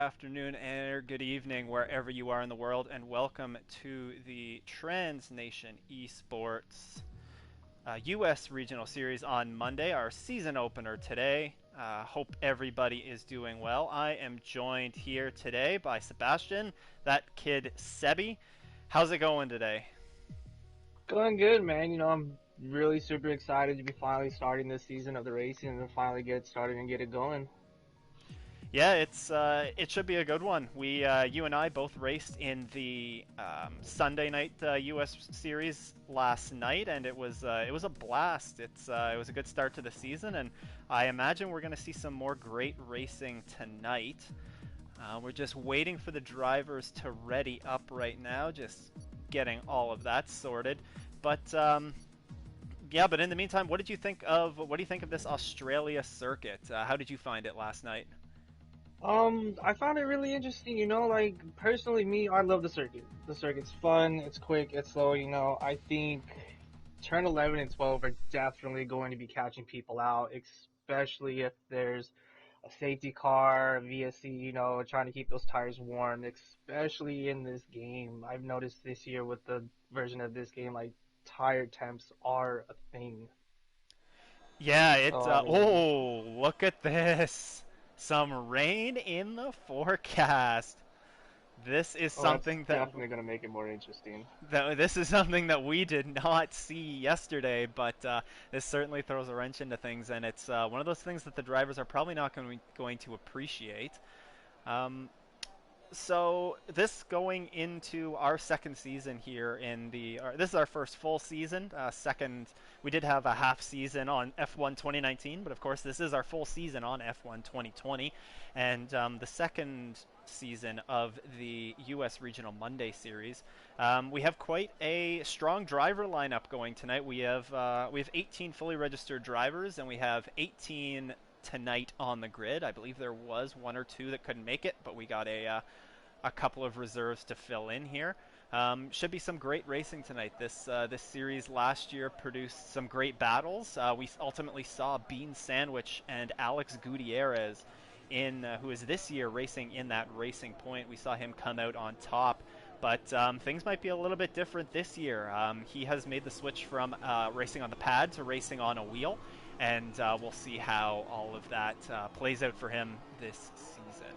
Afternoon and good evening wherever you are in the world, and welcome to the Trans Nation Esports US Regional Series on Monday, our season opener today. Hope everybody is doing well. I am joined here today by Sebastian, that kid Sebi. How's it going today? Going good, man. I'm really super excited to be finally starting this season of the racing and finally get started and get it going. Yeah, it should be a good one. You and I both raced in the Sunday night U.S. series last night, and it was a blast. It was a good start to the season, and I imagine we're going to see some more great racing tonight. We're just waiting for the drivers to ready up right now, just getting all of that sorted. But yeah, but in the meantime, what do you think of this Australia circuit? How did you find it last night? I found it really interesting, like personally me, I love the circuit. The circuit's fun, it's quick, it's slow. I think turn 11 and 12 are definitely going to be catching people out, especially if there's a safety car, a VSC, trying to keep those tires warm, especially in this game. I've noticed this year with the version of this game, like tire temps are a thing. Yeah, So I mean, look at this. Some rain in the forecast. This is oh, that's something definitely going to make it more interesting. that we did not see yesterday, but this certainly throws a wrench into things, and it's one of those things that the drivers are probably not going to appreciate. Um, so this going into our second season here this is our first full season. Second, we did have a half season on F1 2019, but of course this is our full season on F1 2020, and the second season of the U.S. Regional Monday Series. We have quite a strong driver lineup going tonight. We have 18 fully registered drivers, and we have 18 tonight on the grid. I believe there was one or two that couldn't make it, but we got a couple of reserves to fill in here. Should be some great racing tonight. This series last year produced some great battles. We ultimately saw Bean Sandwich and Alex Gutierrez who is this year racing in that Racing Point. We saw him come out on top. But things might be a little bit different this year. He has made the switch from racing on the pad to racing on a wheel, and we'll see how all of that plays out for him this season.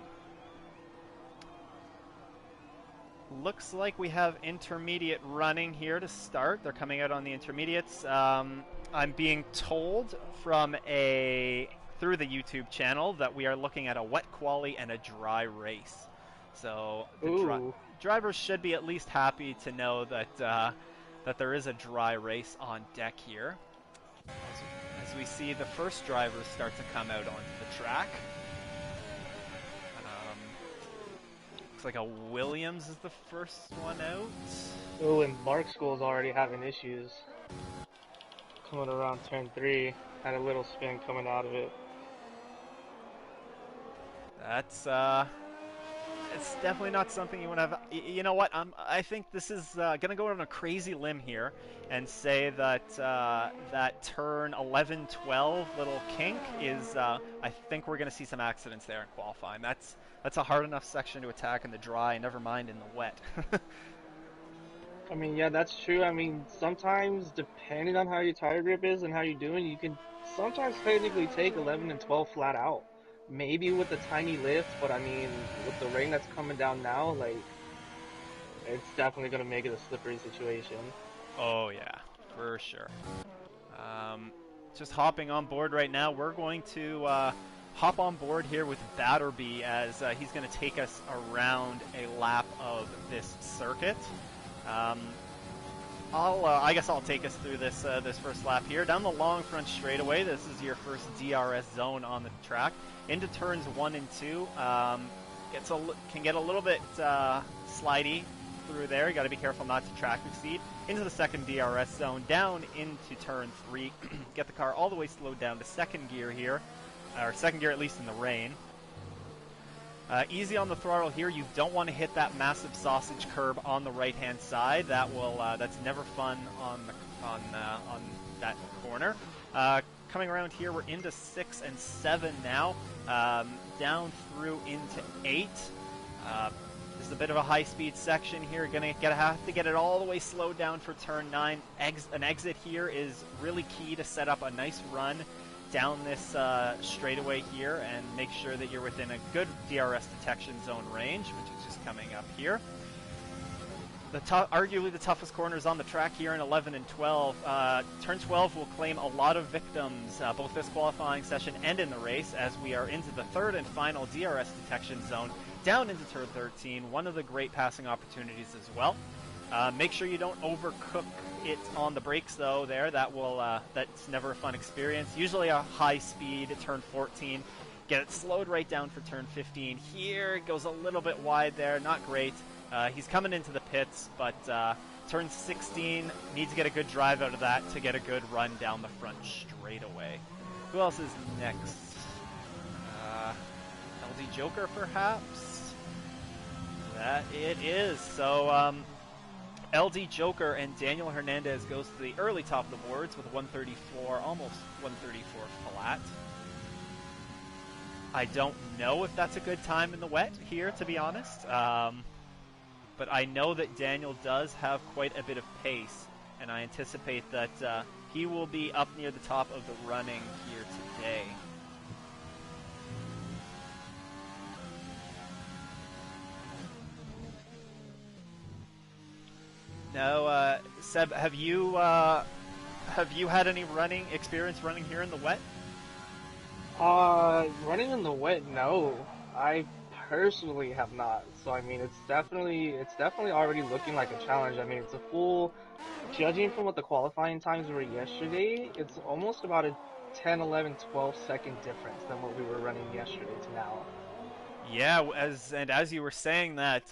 Looks like we have intermediate running here to start. They're coming out on the intermediates. I'm being told through the YouTube channel that we are looking at a wet quali and a dry race. So Ooh, drivers should be at least happy to know that there is a dry race on deck here. As we see the first drivers start to come out onto the track. Looks like a Williams is the first one out. ooh, and Mark School's already having issues coming around turn 3. Had a little spin coming out of it. That's it's definitely not something you want to have. You know what? I think this is gonna go on a crazy limb here and say that that turn 11, 12 little kink is. I think we're gonna see some accidents there in qualifying. That's a hard enough section to attack in the dry, never mind in the wet. I mean, yeah, that's true. I mean, sometimes depending on how your tire grip is and how you're doing, you can sometimes technically take 11 and 12 flat out. Maybe with a tiny lift, but I mean, with the rain that's coming down now, like, it's definitely going to make it a slippery situation. Oh yeah, for sure. Um, just hopping on board right now. We're going to hop on board here with Batterby as he's going to take us around a lap of this circuit. Um, I guess I'll take us through this first lap here. Down the long front straightaway, this is your first DRS zone on the track. Into turns 1 and 2, can get a little bit slidey through there. You got to be careful not to track exceed. Into the second DRS zone, down into turn 3. Get the car all the way slowed down to second gear here, or second gear at least in the rain. Easy on the throttle here. You don't want to hit that massive sausage curb on the right-hand side. That's never fun on that corner. coming around here. We're into 6 and 7 now, down through into 8. This is a bit of a high-speed section here. Gonna have to get it all the way slowed down for turn 9. An exit here is really key to set up a nice run down this straightaway here and make sure that you're within a good DRS detection zone range, which is just coming up here. Arguably the toughest corners on the track here in 11 and 12. Turn 12 will claim a lot of victims, both this qualifying session and in the race, as we are into the third and final DRS detection zone, down into turn 13. One of the great passing opportunities as well. Make sure you don't overcook it on the brakes, though. That's never a fun experience. Usually a high speed turn 14. Get it slowed right down for turn 15. Here it goes a little bit wide there. Not great. He's coming into the pits, but turn 16 needs to get a good drive out of that to get a good run down the front straightaway. Who else is next? LD Joker, perhaps? That it is. So LD Joker and Daniel Hernandez goes to the early top of the boards with 134, almost 134 flat. I don't know if that's a good time in the wet here, to be honest. But I know that Daniel does have quite a bit of pace, and I anticipate that he will be up near the top of the running here today. Now, Seb, have you had any experience running here in the wet? Running in the wet, no. I personally have not. So I mean, it's definitely already looking like a challenge. I mean, it's a full, judging from what the qualifying times were yesterday, it's almost about a 10, 11, 12 second difference than what we were running yesterday to now. Yeah, as you were saying that,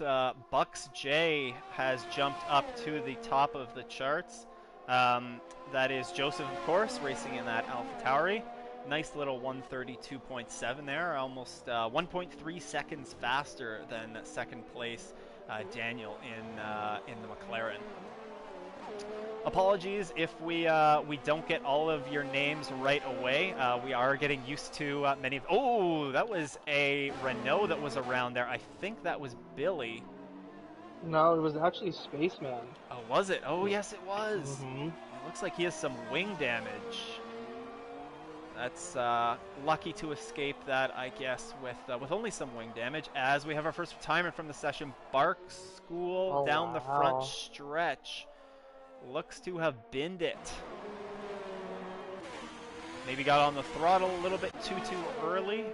Bucks J has jumped up to the top of the charts. That is Joseph, of course, racing in that AlphaTauri. Nice little 132.7 there, almost 1.3 seconds faster than second place Daniel in the McLaren. Apologies if we don't get all of your names right away. We are getting used to many of... Oh, that was a Renault that was around there. I think that was Billy. No, it was actually Spaceman. Oh, was it? Oh, yes, it was. Mm-hmm. It looks like he has some wing damage. That's lucky to escape that, I guess, with only some wing damage, as we have our first retirement from the session. Bark School down the front stretch. Looks to have binned it. Maybe got on the throttle a little bit too early.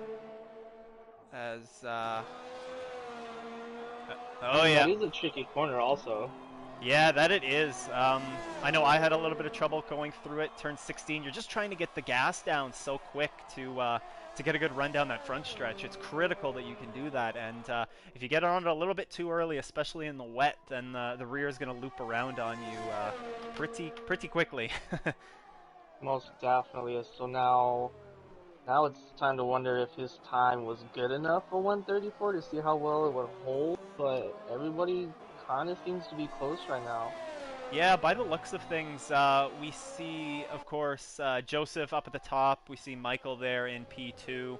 As, oh yeah. That is a tricky corner also. Yeah, that it is. I know I had a little bit of trouble going through it. Turn 16, you're just trying to get the gas down so quick to get a good run down that front stretch. It's critical that you can do that, and if you get on it a little bit too early, especially in the wet, then the rear is going to loop around on you pretty quickly. Most definitely is. So now it's time to wonder if his time was good enough for 134 to see how well it would hold, but everybody kind of seems to be close right now. Yeah, by the looks of things, we see, of course, Joseph up at the top. We see Michael there in P2.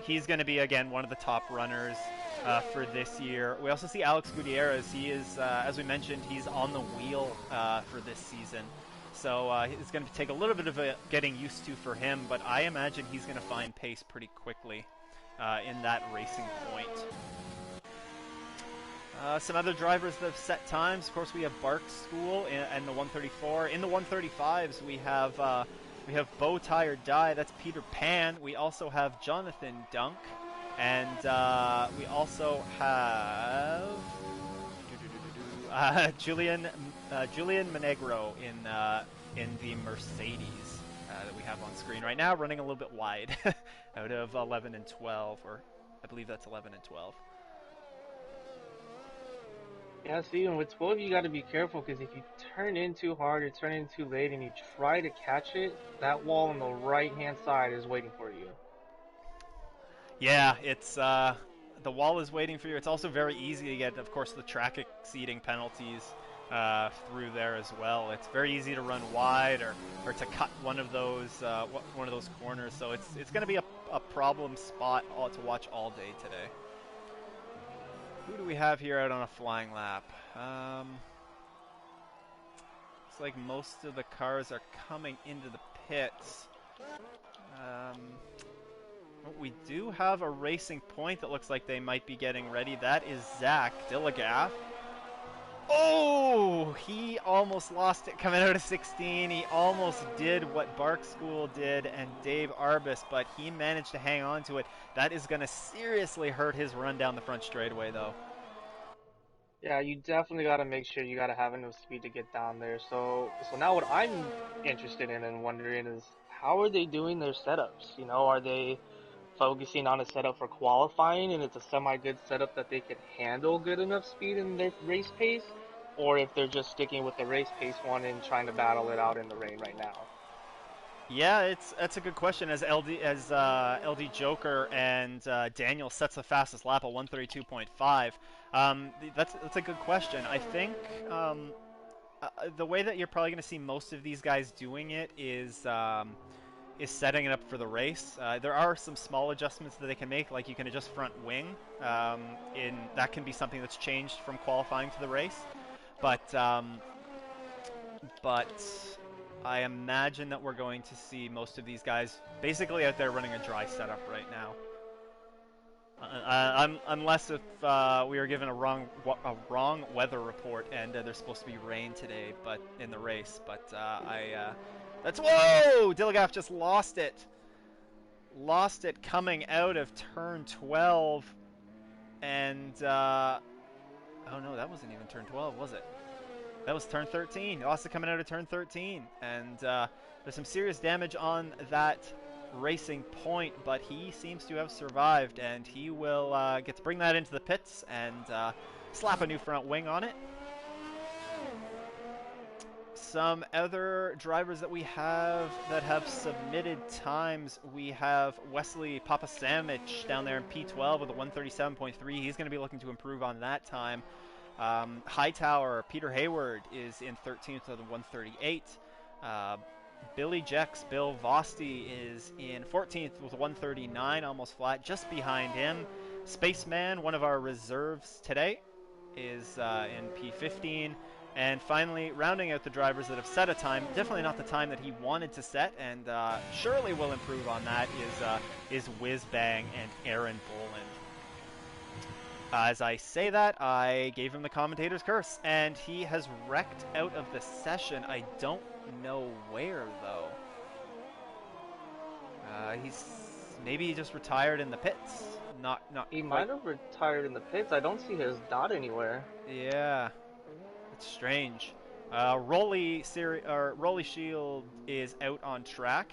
He's going to be, again, one of the top runners for this year. We also see Alex Gutierrez. He is, as we mentioned, he's on the wheel for this season. So it's going to take a little bit of getting used to for him, but I imagine he's going to find pace pretty quickly in that racing point. Some other drivers that have set times. Of course, we have Bark School and the 134. In the 135s, we have Bow Tie or Die. That's Peter Pan. We also have Jonathan Dunk, and we also have Julian Monegro in the Mercedes that we have on screen right now, running a little bit wide out of 11 and 12, or I believe that's 11 and 12. Yeah, see, and with 12 you got to be careful, because if you turn in too hard or turn in too late and you try to catch it, that wall on the right-hand side is waiting for you. Yeah, it's the wall is waiting for you. It's also very easy to get, of course, the track exceeding penalties through there as well. It's very easy to run wide or to cut one of those corners. So it's going to be a problem spot to watch all day today. Who do we have here out on a flying lap? Looks like most of the cars are coming into the pits. We do have a racing point that looks like they might be getting ready. That is Zach Dillagaff. Oh, he almost lost it coming out of 16. He almost did what Bark School did and Dave Arbus, but he managed to hang on to it. That is going to seriously hurt his run down the front straightaway, though. Yeah, you definitely got to make sure you got to have enough speed to get down there. So now what I'm interested in and wondering is how are they doing their setups? You know, are they focusing on a setup for qualifying and it's a semi-good setup that they can handle good enough speed in their race pace, or if they're just sticking with the race pace one and trying to battle it out in the rain right now? Yeah, that's a good question. As LD Joker and Daniel sets the fastest lap at 132.5. That's a good question. I think the way that you're probably going to see most of these guys doing it is setting it up for the race. There are some small adjustments that they can make, like you can adjust front wing. In that can be something that's changed from qualifying to the race, but but I imagine that we're going to see most of these guys basically out there running a dry setup right now. Unless if we are given a wrong weather report and there's supposed to be rain today, but in the race. But that's whoa! Dillagaff just lost it. Lost it coming out of turn 12, and oh no, that wasn't even turn 12, was it? That was turn 13. He lost it coming out of turn 13, and there's some serious damage on that racing point, but he seems to have survived, and he will get to bring that into the pits and slap a new front wing on it. Some other drivers that we have that have submitted times, we have Wesley Papasamich down there in P12 with a 137.3. He's going to be looking to improve on that time. Hightower, Peter Hayward is in 13th with a 138. Billy Jex, Bill Vosti is in 14th with a 139, almost flat. Just behind him, Spaceman, one of our reserves today, is in P15. And finally, rounding out the drivers that have set a time, definitely not the time that he wanted to set, and surely will improve on that, is Whizbang and Aaron Boland. As I say that, I gave him the commentator's curse, and he has wrecked out of the session. I don't know where, though. Maybe he just retired in the pits. Not He quite. might have retired in the pits. I don't see his dot anywhere. Yeah, it's strange. Rolly Shield is out on track.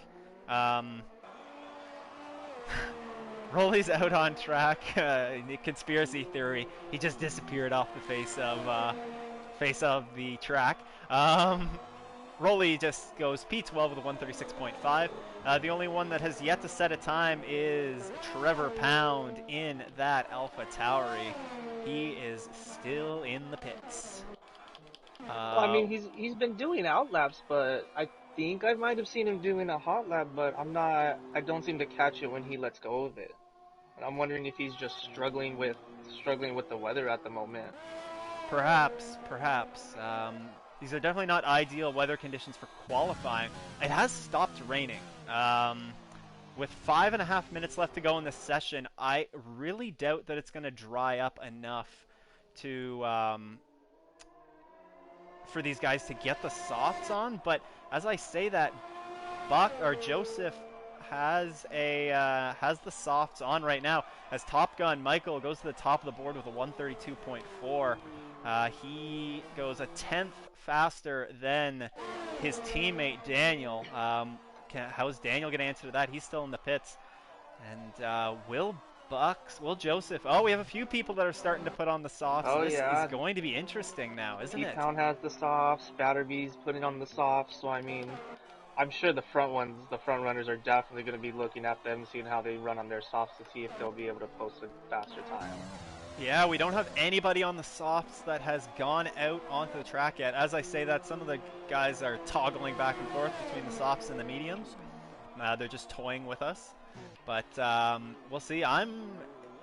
Rolly's out on track. The conspiracy theory. He just disappeared off the face of the track. Rolly just goes P12 with a 136.5. The only one that has yet to set a time is Trevor Pound in that Alpha Tauri. He is still in the pits. Well, I mean, he's been doing outlaps, but I think I might have seen him doing a hot lap, but I don't seem to catch it when he lets go of it. And I'm wondering if he's just struggling with the weather at the moment. Perhaps. These are definitely not ideal weather conditions for qualifying. It has stopped raining. With 5.5 minutes left to go in this session, I really doubt that it's going to dry up enough to for these guys to get the softs on. But as I say that, Joseph has the softs on right now as Top Gun Michael goes to the top of the board with a 132.4. He goes a 10th faster than his teammate Daniel. How's Daniel going to answer to that? He's still in the pits. And Will Joseph. Oh, we have a few people that are starting to put on the softs. Oh, This yeah. is going to be interesting now, isn't it? P-Town has the softs, Batterbee's putting on the softs, so I mean, I'm sure the front runners are definitely going to be looking at them, seeing how they run on their softs to see if they'll be able to post a faster time. Yeah, we don't have anybody on the softs that has gone out onto the track yet. As I say that, some of the guys are toggling back and forth between the softs and the mediums. They're just toying with us. But we'll see.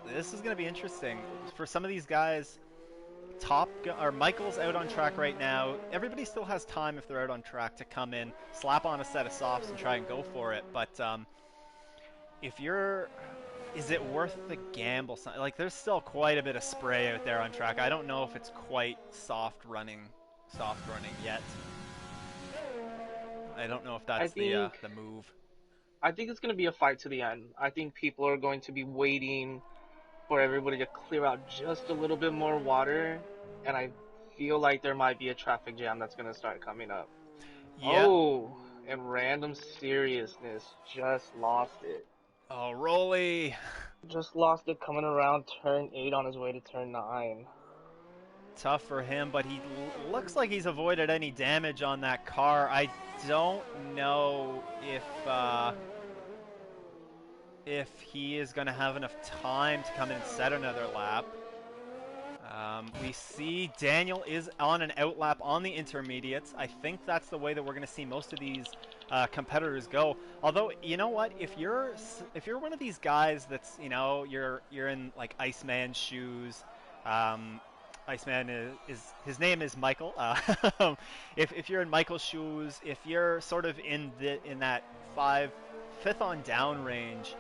This is going to be interesting. For some of these guys, Michael's out on track right now. Everybody still has time if they're out on track to come in, slap on a set of softs, and try and go for it. But if you're is it worth the gamble? Like, there's still quite a bit of spray out there on track. I don't know if it's quite soft running yet. I don't know if I that's think the move. I think it's going to be a fight to the end. I think people are going to be waiting for everybody to clear out just a little bit more water, and I feel like there might be a traffic jam that's going to start coming up. Yeah. Oh, and random seriousness just lost it. Oh, Rolly. Just lost it coming around turn 8 on his way to turn 9. Tough for him, but he looks like he's avoided any damage on that car. I don't know if he is going to have enough time to come in and set another lap. We see Daniel is on an outlap on the intermediates. I think that's the way that we're going to see most of these competitors go. Although, you know what? If you're one of these guys that's, you're in like Iceman shoes. Iceman is his name is Michael. If you're in Michael's shoes, if you're sort of in that fifth on down range,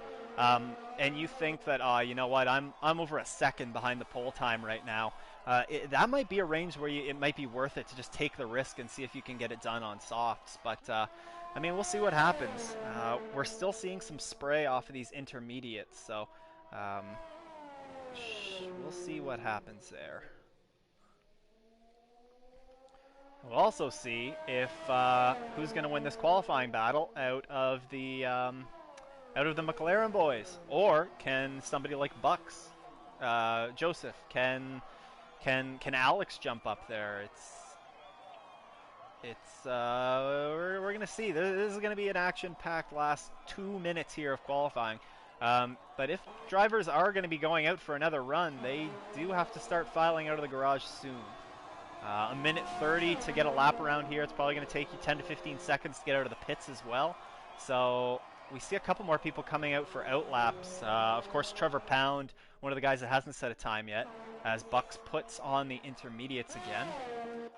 and you think that, you know what, I'm over a second behind the pole time right now. That might be a range where it might be worth it to just take the risk and see if you can get it done on softs. But I mean, we'll see what happens. We're still seeing some spray off of these intermediates, so we'll see what happens there. We'll also see if who's going to win this qualifying battle out of the McLaren boys, or can somebody like Bucks, Joseph, can Alex jump up there? We're gonna see. This is gonna be an action-packed last 2 minutes here of qualifying. But if drivers are going to be going out for another run, they do have to start filing out of the garage soon. A minute 30 to get a lap around here. It's probably going to take you 10 to 15 seconds to get out of the pits as well. So we see a couple more people coming out for outlaps. Of course, Trevor Pound, one of the guys that hasn't set a time yet, as Bucks puts on the intermediates again.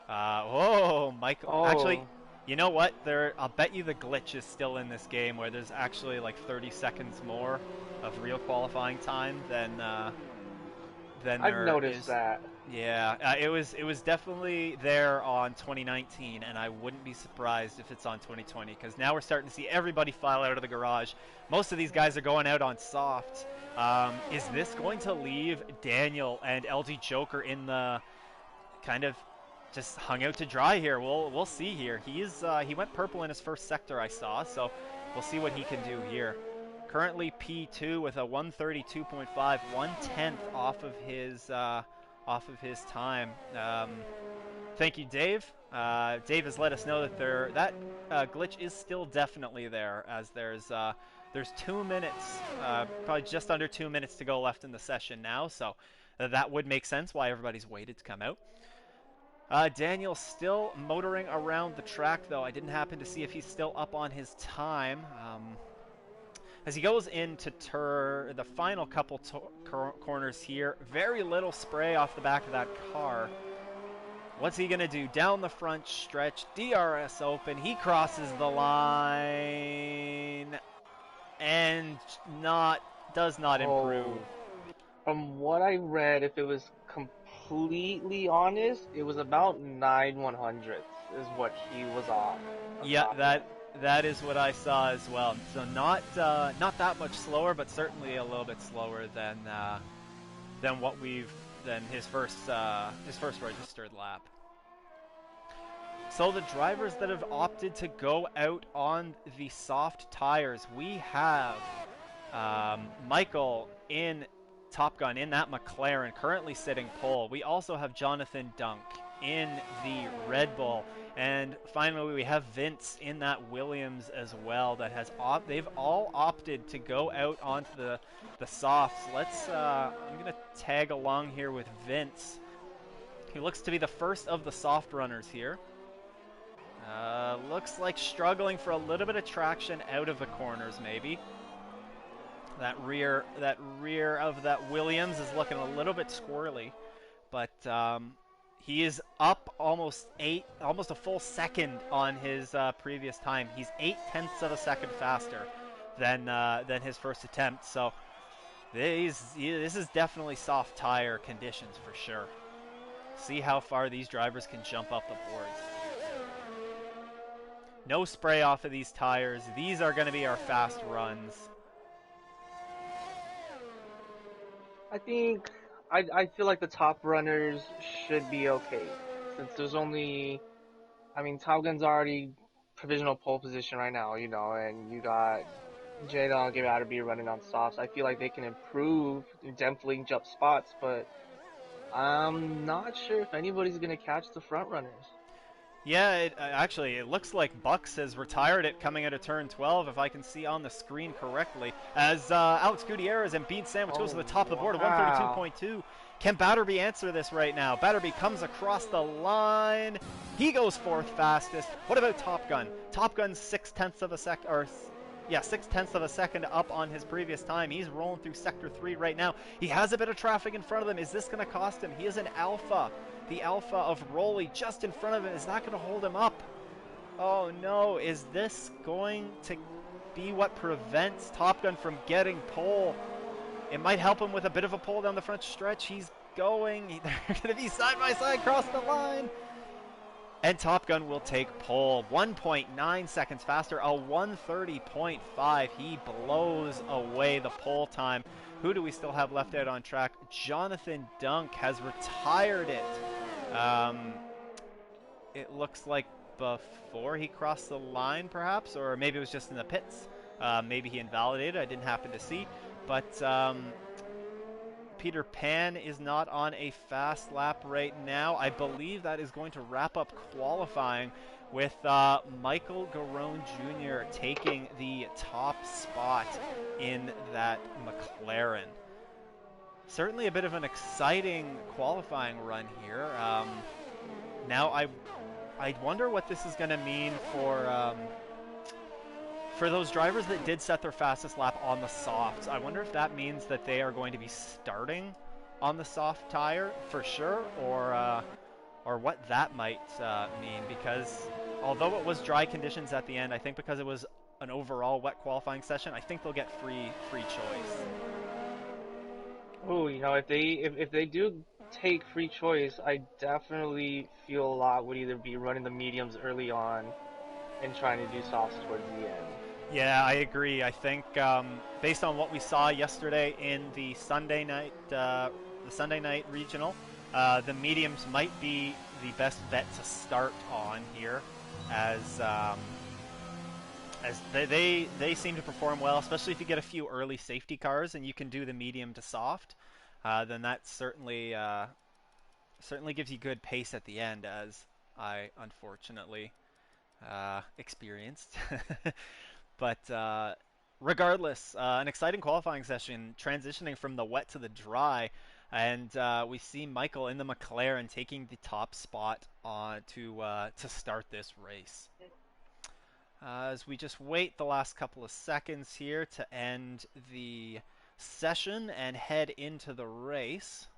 Whoa, Michael. Oh, Actually, you know what? I'll bet you the glitch is still in this game where there's actually like 30 seconds more of real qualifying time than I've there noticed is. that. Yeah, it was definitely there on 2019, and I wouldn't be surprised if it's on 2020, because now we're starting to see everybody file out of the garage. Most of these guys are going out on softs. Is this going to leave Daniel and LG Joker in the kind of just hung out to dry here? We'll see here. He went purple in his first sector, I saw, so we'll see what he can do here. Currently P2 with a 132.5, 1/10 off of his time. Thank you, Dave. Dave has let us know that that glitch is still definitely there, as there's 2 minutes, probably just under 2 minutes to go left in the session now, so that would make sense why everybody's waited to come out. Daniel still motoring around the track, though. I didn't happen to see if he's still up on his time. As he goes into the final couple corners here, very little spray off the back of that car. What's he going to do? Down the front stretch, DRS open. He crosses the line and does not improve. From what I read, if it was completely honest, it was about 9/100ths is what he was off. Yeah, that is what I saw as well. So not that much slower, but certainly a little bit slower than his first registered lap. So the drivers that have opted to go out on the soft tires, we have Michael in Top Gun in that McLaren, currently sitting pole. We also have Jonathan Dunk in the Red Bull. And finally, we have Vince in that Williams as well. They've all opted to go out onto the softs. I'm gonna tag along here with Vince. He looks to be the first of the soft runners here. Looks like struggling for a little bit of traction out of the corners, maybe. That rear of that Williams is looking a little bit squirrely, but he is up almost a full second on his previous time. He's 8/10 of a second faster than his first attempt. So this is definitely soft tire conditions for sure. See how far these drivers can jump up the boards. No spray off of these tires. These are going to be our fast runs. I think I feel like the top runners should be okay since there's only. I mean, Top Gun's already provisional pole position right now, and you got Jada and Gabby running on softs. I feel like they can improve and definitely jump spots, but I'm not sure if anybody's gonna catch the front runners. Yeah, actually, it looks like Bucks has retired it coming out of turn 12, if I can see on the screen correctly, as Alex Gutierrez and Bean Sandwich goes to Oh the top of the board at wow! 132.2. Can Batterby answer this right now? Batterby comes across the line. He goes fourth fastest. What about Top Gun? Top Gun's 6/10 of a sec, or yeah, 6/10 of a second up on his previous time. He's rolling through sector 3 right now. He has a bit of traffic in front of him. Is this going to cost him? He is an alpha. The alpha of Rolly just in front of him is not going to hold him up. Oh no, is this going to be what prevents Top Gun from getting pole? It might help him with a bit of a pull down the front stretch. He's going. They're going to be side by side across the line. And Top Gun will take pole. 1.9 seconds faster, a 130.5. He blows away the pole time. Who do we still have left out on track? Jonathan Dunk has retired it. It looks like before he crossed the line, perhaps, or maybe it was just in the pits. Maybe he invalidated. I didn't happen to see. But Peter Pan is not on a fast lap right now. I believe that is going to wrap up qualifying with Michael Garone Jr. taking the top spot in that McLaren. Certainly a bit of an exciting qualifying run here. Now I wonder what this is going to mean for those drivers that did set their fastest lap on the softs. I wonder if that means that they are going to be starting on the soft tire for sure, or what that might mean. Because although it was dry conditions at the end, I think because it was an overall wet qualifying session, I think they'll get free choice. Oh, if they do take free choice, I definitely feel a lot would either be running the mediums early on and trying to do softs towards the end. Yeah, I agree. I think based on what we saw yesterday in the Sunday night regional, the mediums might be the best bet to start on here, as they seem to perform well, especially if you get a few early safety cars and you can do the medium to soft. Then that certainly gives you good pace at the end, as I unfortunately experienced. But regardless, an exciting qualifying session, transitioning from the wet to the dry, and we see Michael in the McLaren taking the top spot to start this race. As we just wait the last couple of seconds here to end the session and head into the race.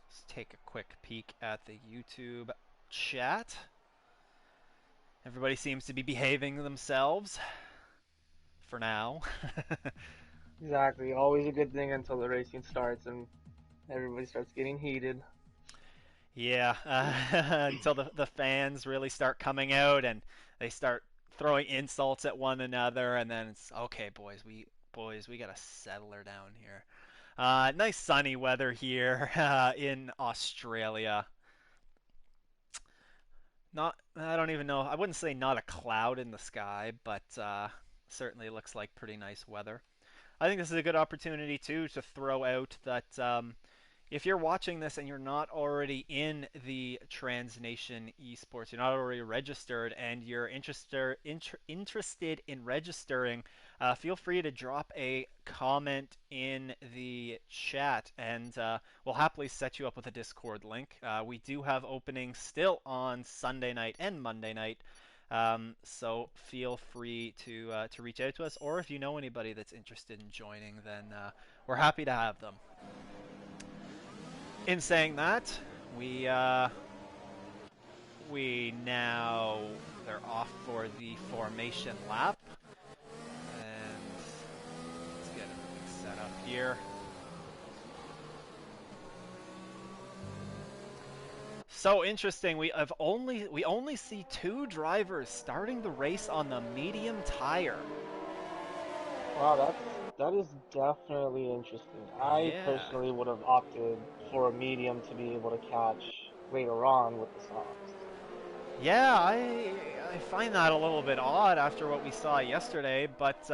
Let's take a quick peek at the YouTube chat. Everybody seems to be behaving themselves for now. Exactly. Always a good thing until the racing starts and everybody starts getting heated. Yeah, until the fans really start coming out and they start throwing insults at one another, and then it's okay, boys, we gotta settle her down here. Nice sunny weather here in Australia. I don't even know. I wouldn't say not a cloud in the sky, but certainly looks like pretty nice weather. I think this is a good opportunity too to throw out that if you're watching this and you're not already in the TransNation esports, you're not already registered, and you're interested in registering, feel free to drop a comment in the chat, and we'll happily set you up with a Discord link. We do have openings still on Sunday night and Monday night. So feel free to reach out to us, or if you know anybody that's interested in joining, then we're happy to have them. In saying that, we now, they're off for the formation lap, and let's get everything set up here. So interesting. We only see 2 drivers starting the race on the medium tire. Wow, that is definitely interesting. I Yeah. personally would have opted for a medium to be able to catch later on with the softs. Yeah, I find that a little bit odd after what we saw yesterday, but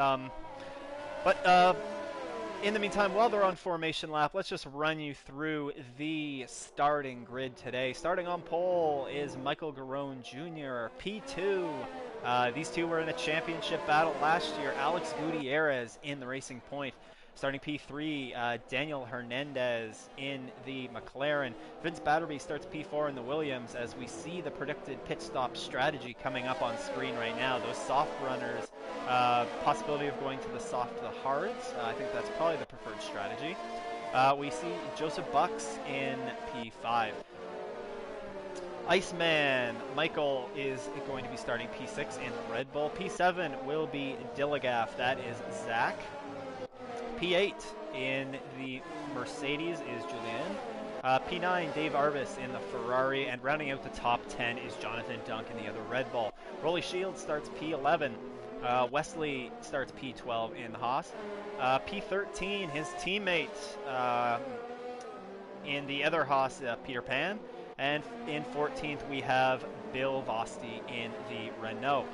in the meantime, while they're on formation lap, let's just run you through the starting grid today. Starting on pole is Michael Garone Jr., P2. These two were in a championship battle last year. Alex Gutierrez in the Racing Point. Starting P3, Daniel Hernandez in the McLaren. Vince Batterby starts P4 in the Williams, as we see the predicted pit stop strategy coming up on screen right now. Those soft runners, possibility of going to the soft to the hards. I think that's probably the preferred strategy. We see Joseph Bucks in P5. Iceman Michael is going to be starting P6 in the Red Bull. P7 will be Dilligaff. That is Zach. P8 in the Mercedes is Julian. P9, Dave Arvis in the Ferrari. And rounding out the top 10 is Jonathan Dunk in the other Red Bull. Rolly Shields starts P11. Wesley starts P12 in the Haas. P13, his teammate in the other Haas, Peter Pan. And in 14th, we have Bill Vosti in the Renault.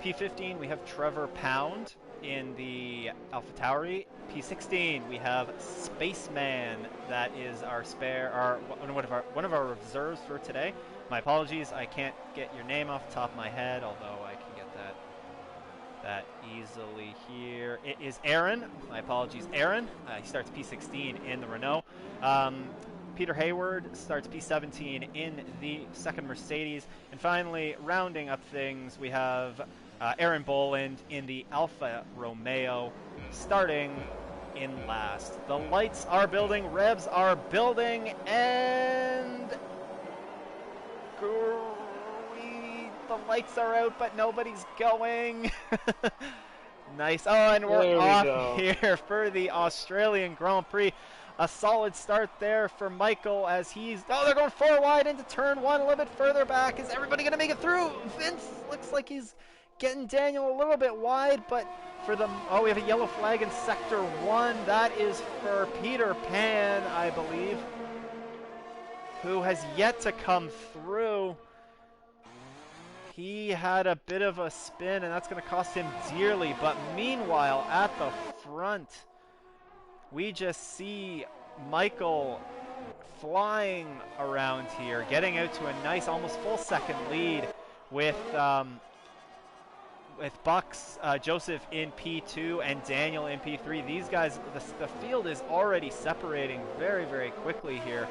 P15, we have Trevor Pound in the AlphaTauri. P16, we have Spaceman. That is our one of our reserves for today. My apologies, I can't get your name off the top of my head, although I can get that easily here. It is Aaron. My apologies, Aaron. He starts P16 in the Renault. Peter Hayward starts P17 in the second Mercedes. And finally, rounding up things, we have Aaron Boland in the Alfa Romeo, starting in last. The lights are building, revs are building, and the lights are out, but nobody's going. Nice. Oh, and we're off here for the Australian Grand Prix. A solid start there for Michael as they're going 4 wide into turn 1, a little bit further back. Is everybody going to make it through? Vince looks like he's getting Daniel a little bit wide, but we have a yellow flag in sector 1. That is for Peter Pan, I believe, who has yet to come through. He had a bit of a spin, and that's going to cost him dearly. But meanwhile, at the front, we just see Michael flying around here, getting out to a nice, almost full second lead with Bucks, Joseph in P2 and Daniel in P3. These guys, the field is already separating very, very quickly here.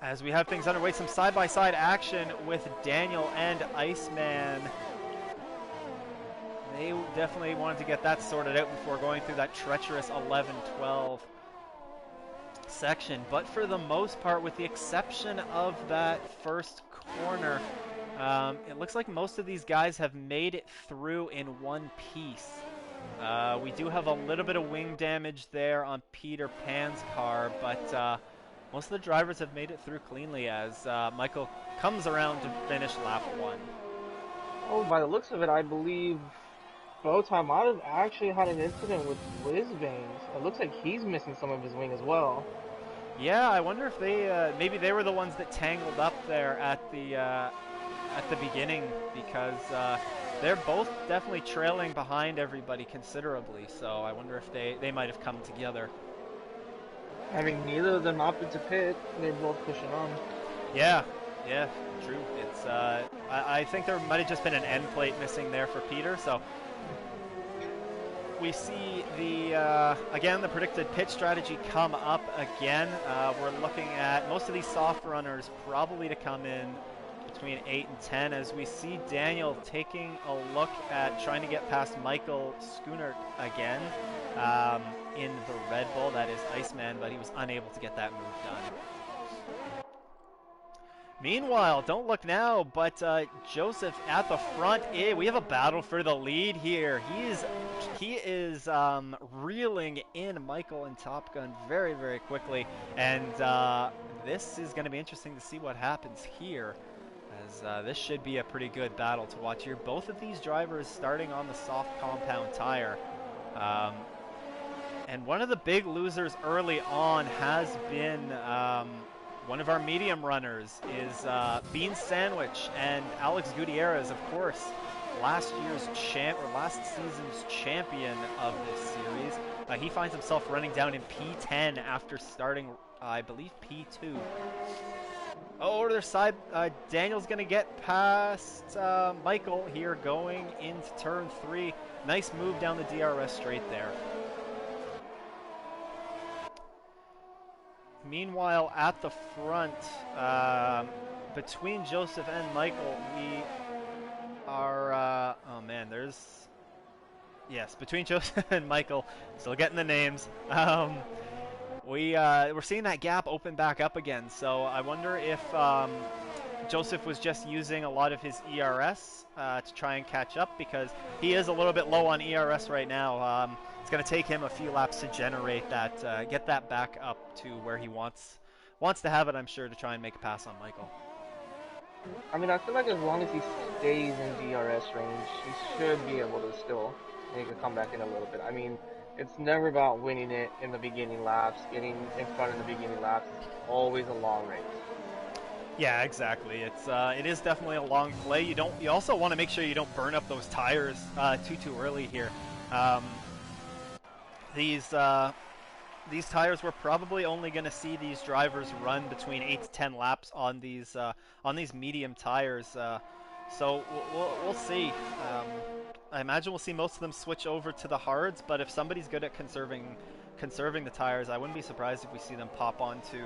As we have things underway, some side-by-side action with Daniel and Iceman. They definitely wanted to get that sorted out before going through that treacherous 11-12 section. But for the most part, with the exception of that first corner, it looks like most of these guys have made it through in one piece. We do have a little bit of wing damage there on Peter Pan's car, but most of the drivers have made it through cleanly as Michael comes around to finish lap 1. Oh, by the looks of it, I believe Bowtie might have actually had an incident with his veins. It looks like he's missing some of his wing as well. Yeah, I wonder if maybe they were the ones that tangled up there at the beginning, because they're both definitely trailing behind everybody considerably. So I wonder if they might have come together. I mean, neither of them opted to pit. They're both pushing on. Yeah, yeah, true. It's I think there might have just been an end plate missing there for Peter. So we see the again the predicted pit strategy come up again. We're looking at most of these soft runners probably to come in between 8 and 10 as we see Daniel taking a look at trying to get past Michael Schoonert again in the Red Bull. That is Iceman, but he was unable to get that move done. Meanwhile, don't look now, but Joseph at the front. We have a battle for the lead here. He is reeling in Michael and Top Gun very, very quickly, and this is going to be interesting to see what happens here, as this should be a pretty good battle to watch here. Both of these drivers starting on the soft compound tire. And one of the big losers early on has been one of our medium runners is Bean Sandwich, and Alex Gutierrez, of course, last season's champion of this series. He finds himself running down in P10 after starting, I believe, P2. Oh, over their side, Daniel's going to get past Michael here going into turn 3. Nice move down the DRS straight there. Meanwhile, at the front, between Joseph and Michael, we are, oh man, yes, between Joseph and Michael, still getting the names, we're seeing that gap open back up again, so I wonder if Joseph was just using a lot of his ERS to try and catch up, because he is a little bit low on ERS right now. It's going to take him a few laps to generate that, get that back up to where he wants to have it, I'm sure, to try and make a pass on Michael. I mean, I feel like as long as he stays in DRS range, he should be able to still make a comeback in a little bit. I mean, it's never about winning it in the beginning laps, getting in front in the beginning laps. It's always a long race. Yeah, exactly. It is definitely a long play. You also want to make sure you don't burn up those tires too early here. These tires, we're probably only going to see these drivers run between 8 to 10 laps on these medium tires. So we'll see. I imagine we'll see most of them switch over to the hards, but if somebody's good at conserving the tires, I wouldn't be surprised if we see them pop onto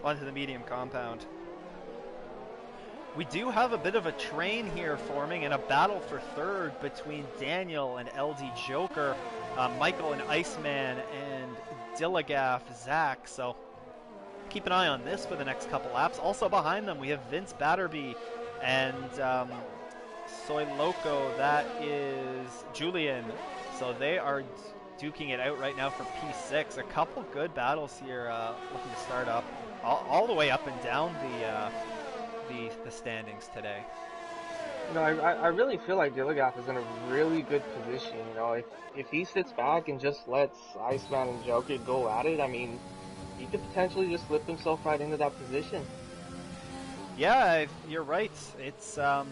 the medium compound. We do have a bit of a train here forming and a battle for third between Daniel and LD Joker, Michael and Iceman, and Dillagaff Zach. So keep an eye on this for the next couple laps. Also behind them we have Vince Batterby and Soy Loco. That is Julian. So they are duking it out right now for P6. A couple good battles here, looking to start up all the way up and down the standings today. You know, I really feel like Dillagaff is in a really good position. You know, if he sits back and just lets Iceman and Joker go at it, I mean, he could potentially just slip himself right into that position. Yeah, you're right. It's I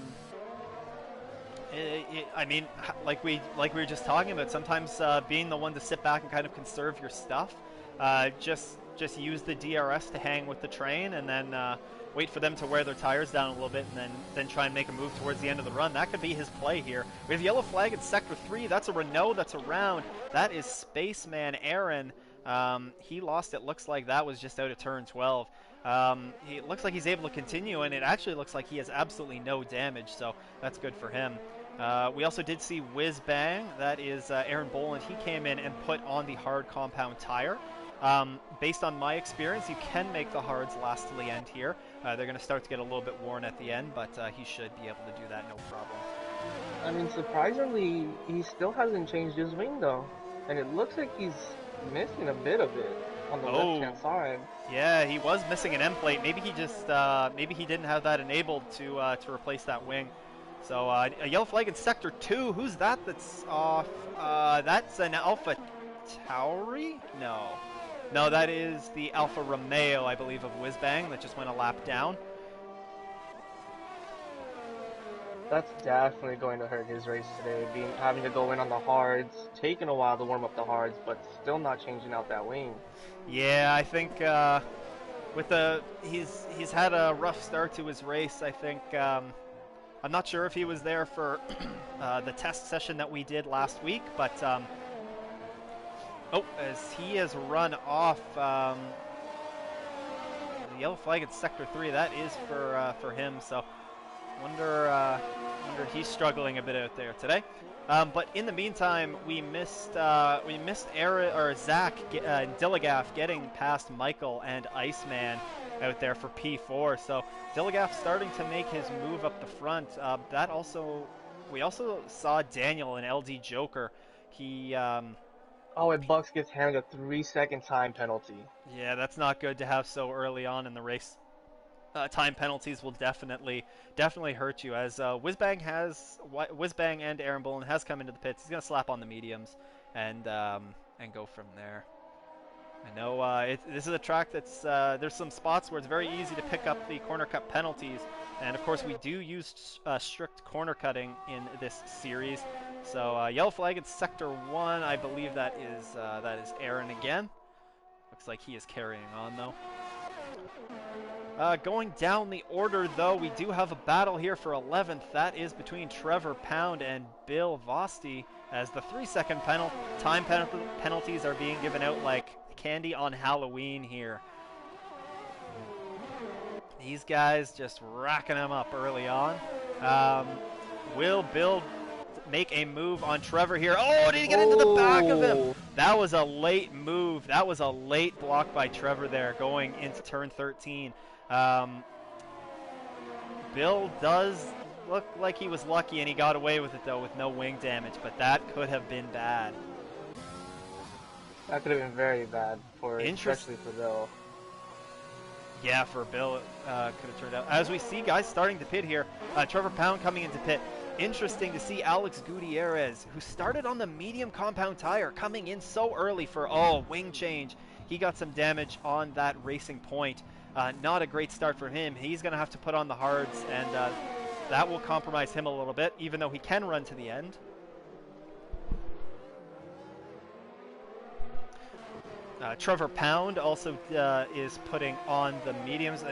mean, like we were just talking about, sometimes being the one to sit back and kind of conserve your stuff, just use the DRS to hang with the train, and then wait for them to wear their tires down a little bit, and then try and make a move towards the end of the run. That could be his play here. We have yellow flag at Sector 3. That's a Renault. That's around. That is Spaceman Aaron. He lost it. Looks like that was just out of turn 12. It looks like he's able to continue, and it actually looks like he has absolutely no damage, so that's good for him. We also did see Whiz Bang. That is Aaron Boland. He came in and put on the hard compound tire. Based on my experience, you can make the hards last to the end here. They're going to start to get a little bit worn at the end, but he should be able to do that no problem. I mean, surprisingly, he still hasn't changed his wing, though. And it looks like he's missing a bit of it on the left-hand side. Yeah, he was missing an end plate. Maybe he just, maybe he didn't have that enabled to replace that wing. So a yellow flag in Sector 2. Who's that that's off? That's an Alpha Tauri? No, that is the Alfa Romeo, I believe, of Whizbang that just went a lap down. That's definitely going to hurt his race today. Having to go in on the hards, taking a while to warm up the hards, but still not changing out that wing. Yeah, I think with the he's had a rough start to his race. I think I'm not sure if he was there for the test session that we did last week, but oh, as he has run off the yellow flag at sector 3, that is for him. So wonder he's struggling a bit out there today. But in the meantime, we missed Aaron, or Zach Dilligaff getting past Michael and Iceman out there for P4. So Dilligaff starting to make his move up the front. We also saw Daniel and LD Joker. He Oh, and Bucks gets handed a 3-second time penalty. Yeah, that's not good to have so early on in the race. Time penalties will definitely hurt you. As Whizbang and Aaron Bullen has come into the pits. He's gonna slap on the mediums and go from there. I know this is a track that's there's some spots where it's very easy to pick up the corner cut penalties, and of course we do use strict corner cutting in this series. So yellow flag in sector 1. I believe that is Aaron again. Looks like he is carrying on though. Going down the order, though, we do have a battle here for 11th. That is between Trevor Pound and Bill Vosti, as the 3-second time penalties are being given out like candy on Halloween here. These guys just racking them up early on. Will Bill make a move on Trevor here? Oh, did he get into the back of him? That was a late move. That was a late block by Trevor there going into turn 13. Bill does look like he was lucky and he got away with it though with no wing damage, but that could have been bad. That could have been very bad especially for Bill. Yeah, for Bill it could have turned out. As we see guys starting to pit here, Trevor Pound coming into pit. Interesting to see Alex Gutierrez, who started on the medium compound tire, coming in so early for wing change. He got some damage on that racing point. Not a great start for him. He's going to have to put on the hards, and that will compromise him a little bit, even though he can run to the end. Trevor Pound also is putting on the mediums.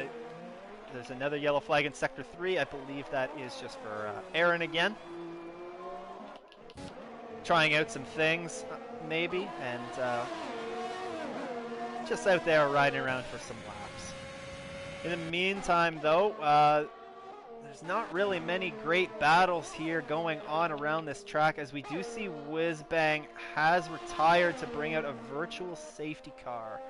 There's another yellow flag in sector 3. I believe that is just for Aaron again. Trying out some things, maybe, and just out there riding around for some laps. In the meantime, though, there's not really many great battles here going on around this track, as we do see Whizbang has retired to bring out a virtual safety car.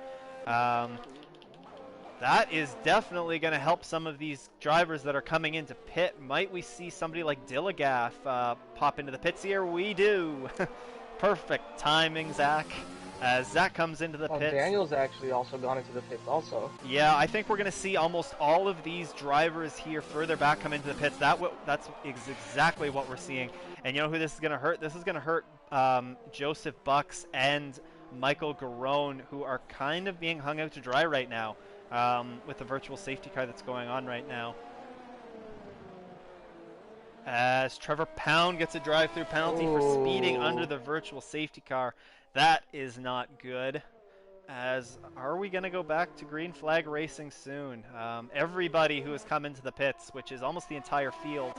That is definitely going to help some of these drivers that are coming into pit. Might we see somebody like Dilligaff pop into the pits here? We do. Perfect timing, Zach. As Zach comes into the pits. Daniel's actually also gone into the pits also. Yeah, I think we're going to see almost all of these drivers here further back come into the pits. That's exactly what we're seeing. And you know who this is going to hurt? This is going to hurt Joseph Bucks and Michael Garone, who are kind of being hung out to dry right now. With the virtual safety car that's going on right now. As Trevor Pound gets a drive-through penalty for speeding under the virtual safety car. That is not good. As are we going to go back to green flag racing soon? Everybody who has come into the pits, which is almost the entire field,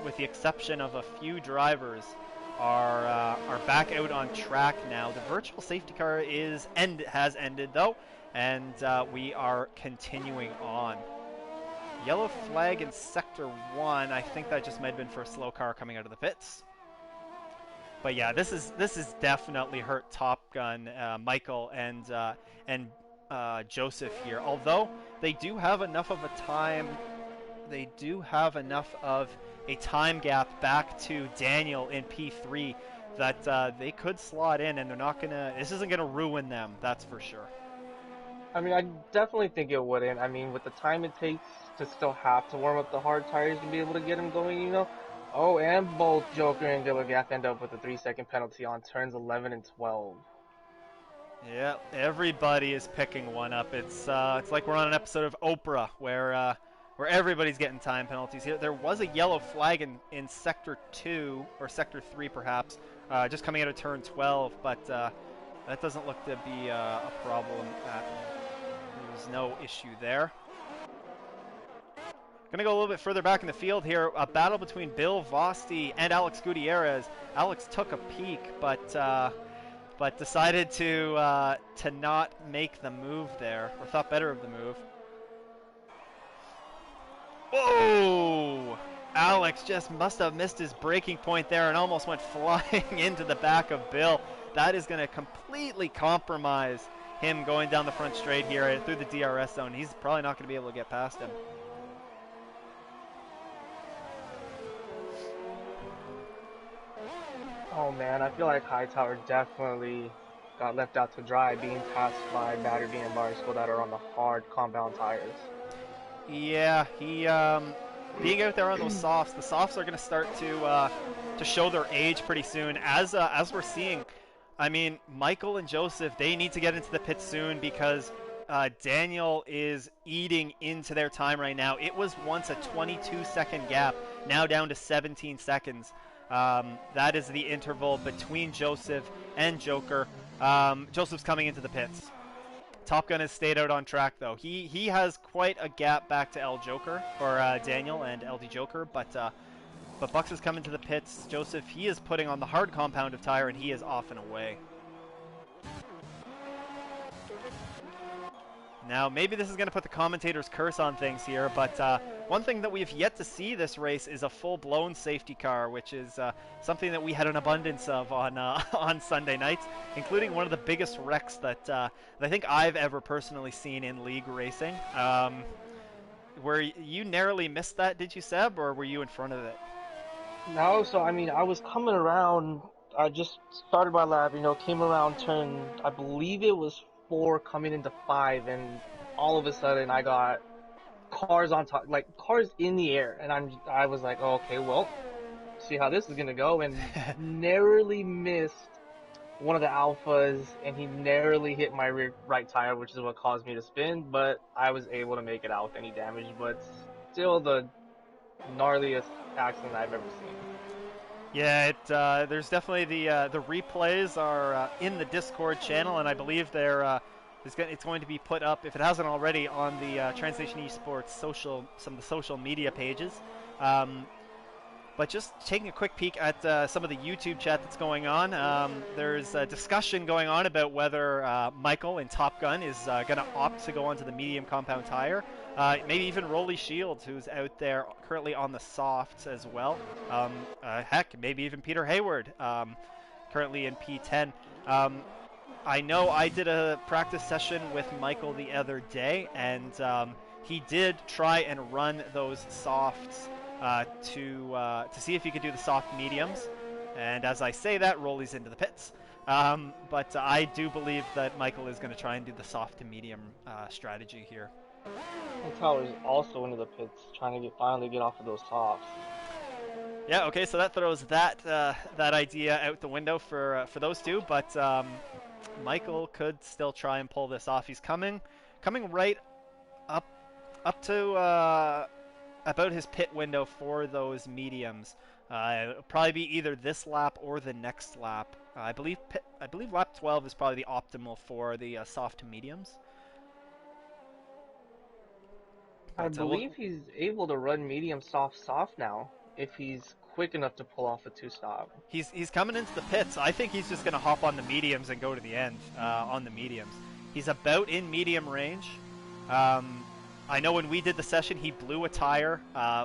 with the exception of a few drivers, are back out on track now. The virtual safety car has ended though. And we are continuing on. Yellow flag in sector 1. I think that just might have been for a slow car coming out of the pits. But yeah, this is definitely hurt Top Gun Michael and Joseph here. Although they do have enough of a time gap back to Daniel in P3 that they could slot in, and this isn't gonna ruin them. That's for sure. I mean, I definitely think it wouldn't. I mean, with the time it takes to still have to warm up the hard tires to be able to get him going, you know. Oh, and both Joker and Dilligaff end up with a 3-second penalty on turns 11 and 12. Yeah, everybody is picking one up. It's like we're on an episode of Oprah where where everybody's getting time penalties here. There was a yellow flag in Sector 2, or Sector 3 perhaps, just coming out of turn 12, but that doesn't look to be a problem. There's no issue there. Going to go a little bit further back in the field here. A battle between Bill Vosti and Alex Gutierrez. Alex took a peek, but decided to not make the move there, or thought better of the move. Whoa! Alex just must have missed his breaking point there and almost went flying into the back of Bill. That is going to completely compromise him going down the front straight here through the DRS zone. He's probably not going to be able to get past him. Oh man, I feel like Hightower definitely got left out to dry, being passed by Batterby and Barstool that are on the hard compound tires. Yeah, he being out there on those softs. The softs are going to start to show their age pretty soon, as we're seeing. I mean, Michael and Joseph, they need to get into the pits soon because Daniel is eating into their time right now. It was once a 22-second gap, now down to 17 seconds. That is the interval between Joseph and Joker. Joseph's coming into the pits. Top Gun has stayed out on track, though. He has quite a gap back to El Joker, or Daniel and LD Joker, but Bucks is coming to the pits. Joseph, he is putting on the hard compound of tire, and he is off and away. Now, maybe this is going to put the commentator's curse on things here, but one thing that we've yet to see this race is a full-blown safety car, which is something that we had an abundance of on on Sunday nights, including one of the biggest wrecks that I think I've ever personally seen in league racing. Where you narrowly missed that, did you, Seb, or were you in front of it? No, so I mean, I was coming around. I just started my lap, came around turn, I believe it was 4 coming into 5, and all of a sudden I got cars on top, like cars in the air, and I was like, oh, okay, well, see how this is gonna go, and narrowly missed one of the alphas, and he narrowly hit my right tire, which is what caused me to spin, but I was able to make it out with any damage, but still the gnarliest accident I've ever seen. Yeah, there's definitely the replays are in the Discord channel, and I believe it's going to be put up, if it hasn't already, on the Translation Esports some of the social media pages. But just taking a quick peek at some of the YouTube chat that's going on, there's a discussion going on about whether Michael in Top Gun is going to opt to go onto the medium compound tire. Maybe even Rolly Shields, who's out there currently on the softs as well. Heck, maybe even Peter Hayward, currently in P10. I know I did a practice session with Michael the other day, and he did try and run those softs to see if he could do the soft mediums. And as I say that, Rolly's into the pits. But I do believe that Michael is going to try and do the soft to medium strategy here. Tyler's also into the pits, trying to finally get off of those softs. Yeah, okay, so that throws that idea out the window for those two, but Michael could still try and pull this off. He's coming right up to about his pit window for those mediums. It'll probably be either this lap or the next lap. I believe lap 12 is probably the optimal for the soft to mediums. I believe he's able to run medium soft now if he's quick enough to pull off a 2-stop. He's coming into the pits. I think he's just going to hop on the mediums and go to the end on the mediums. He's about in medium range. I know when we did the session, he blew a tire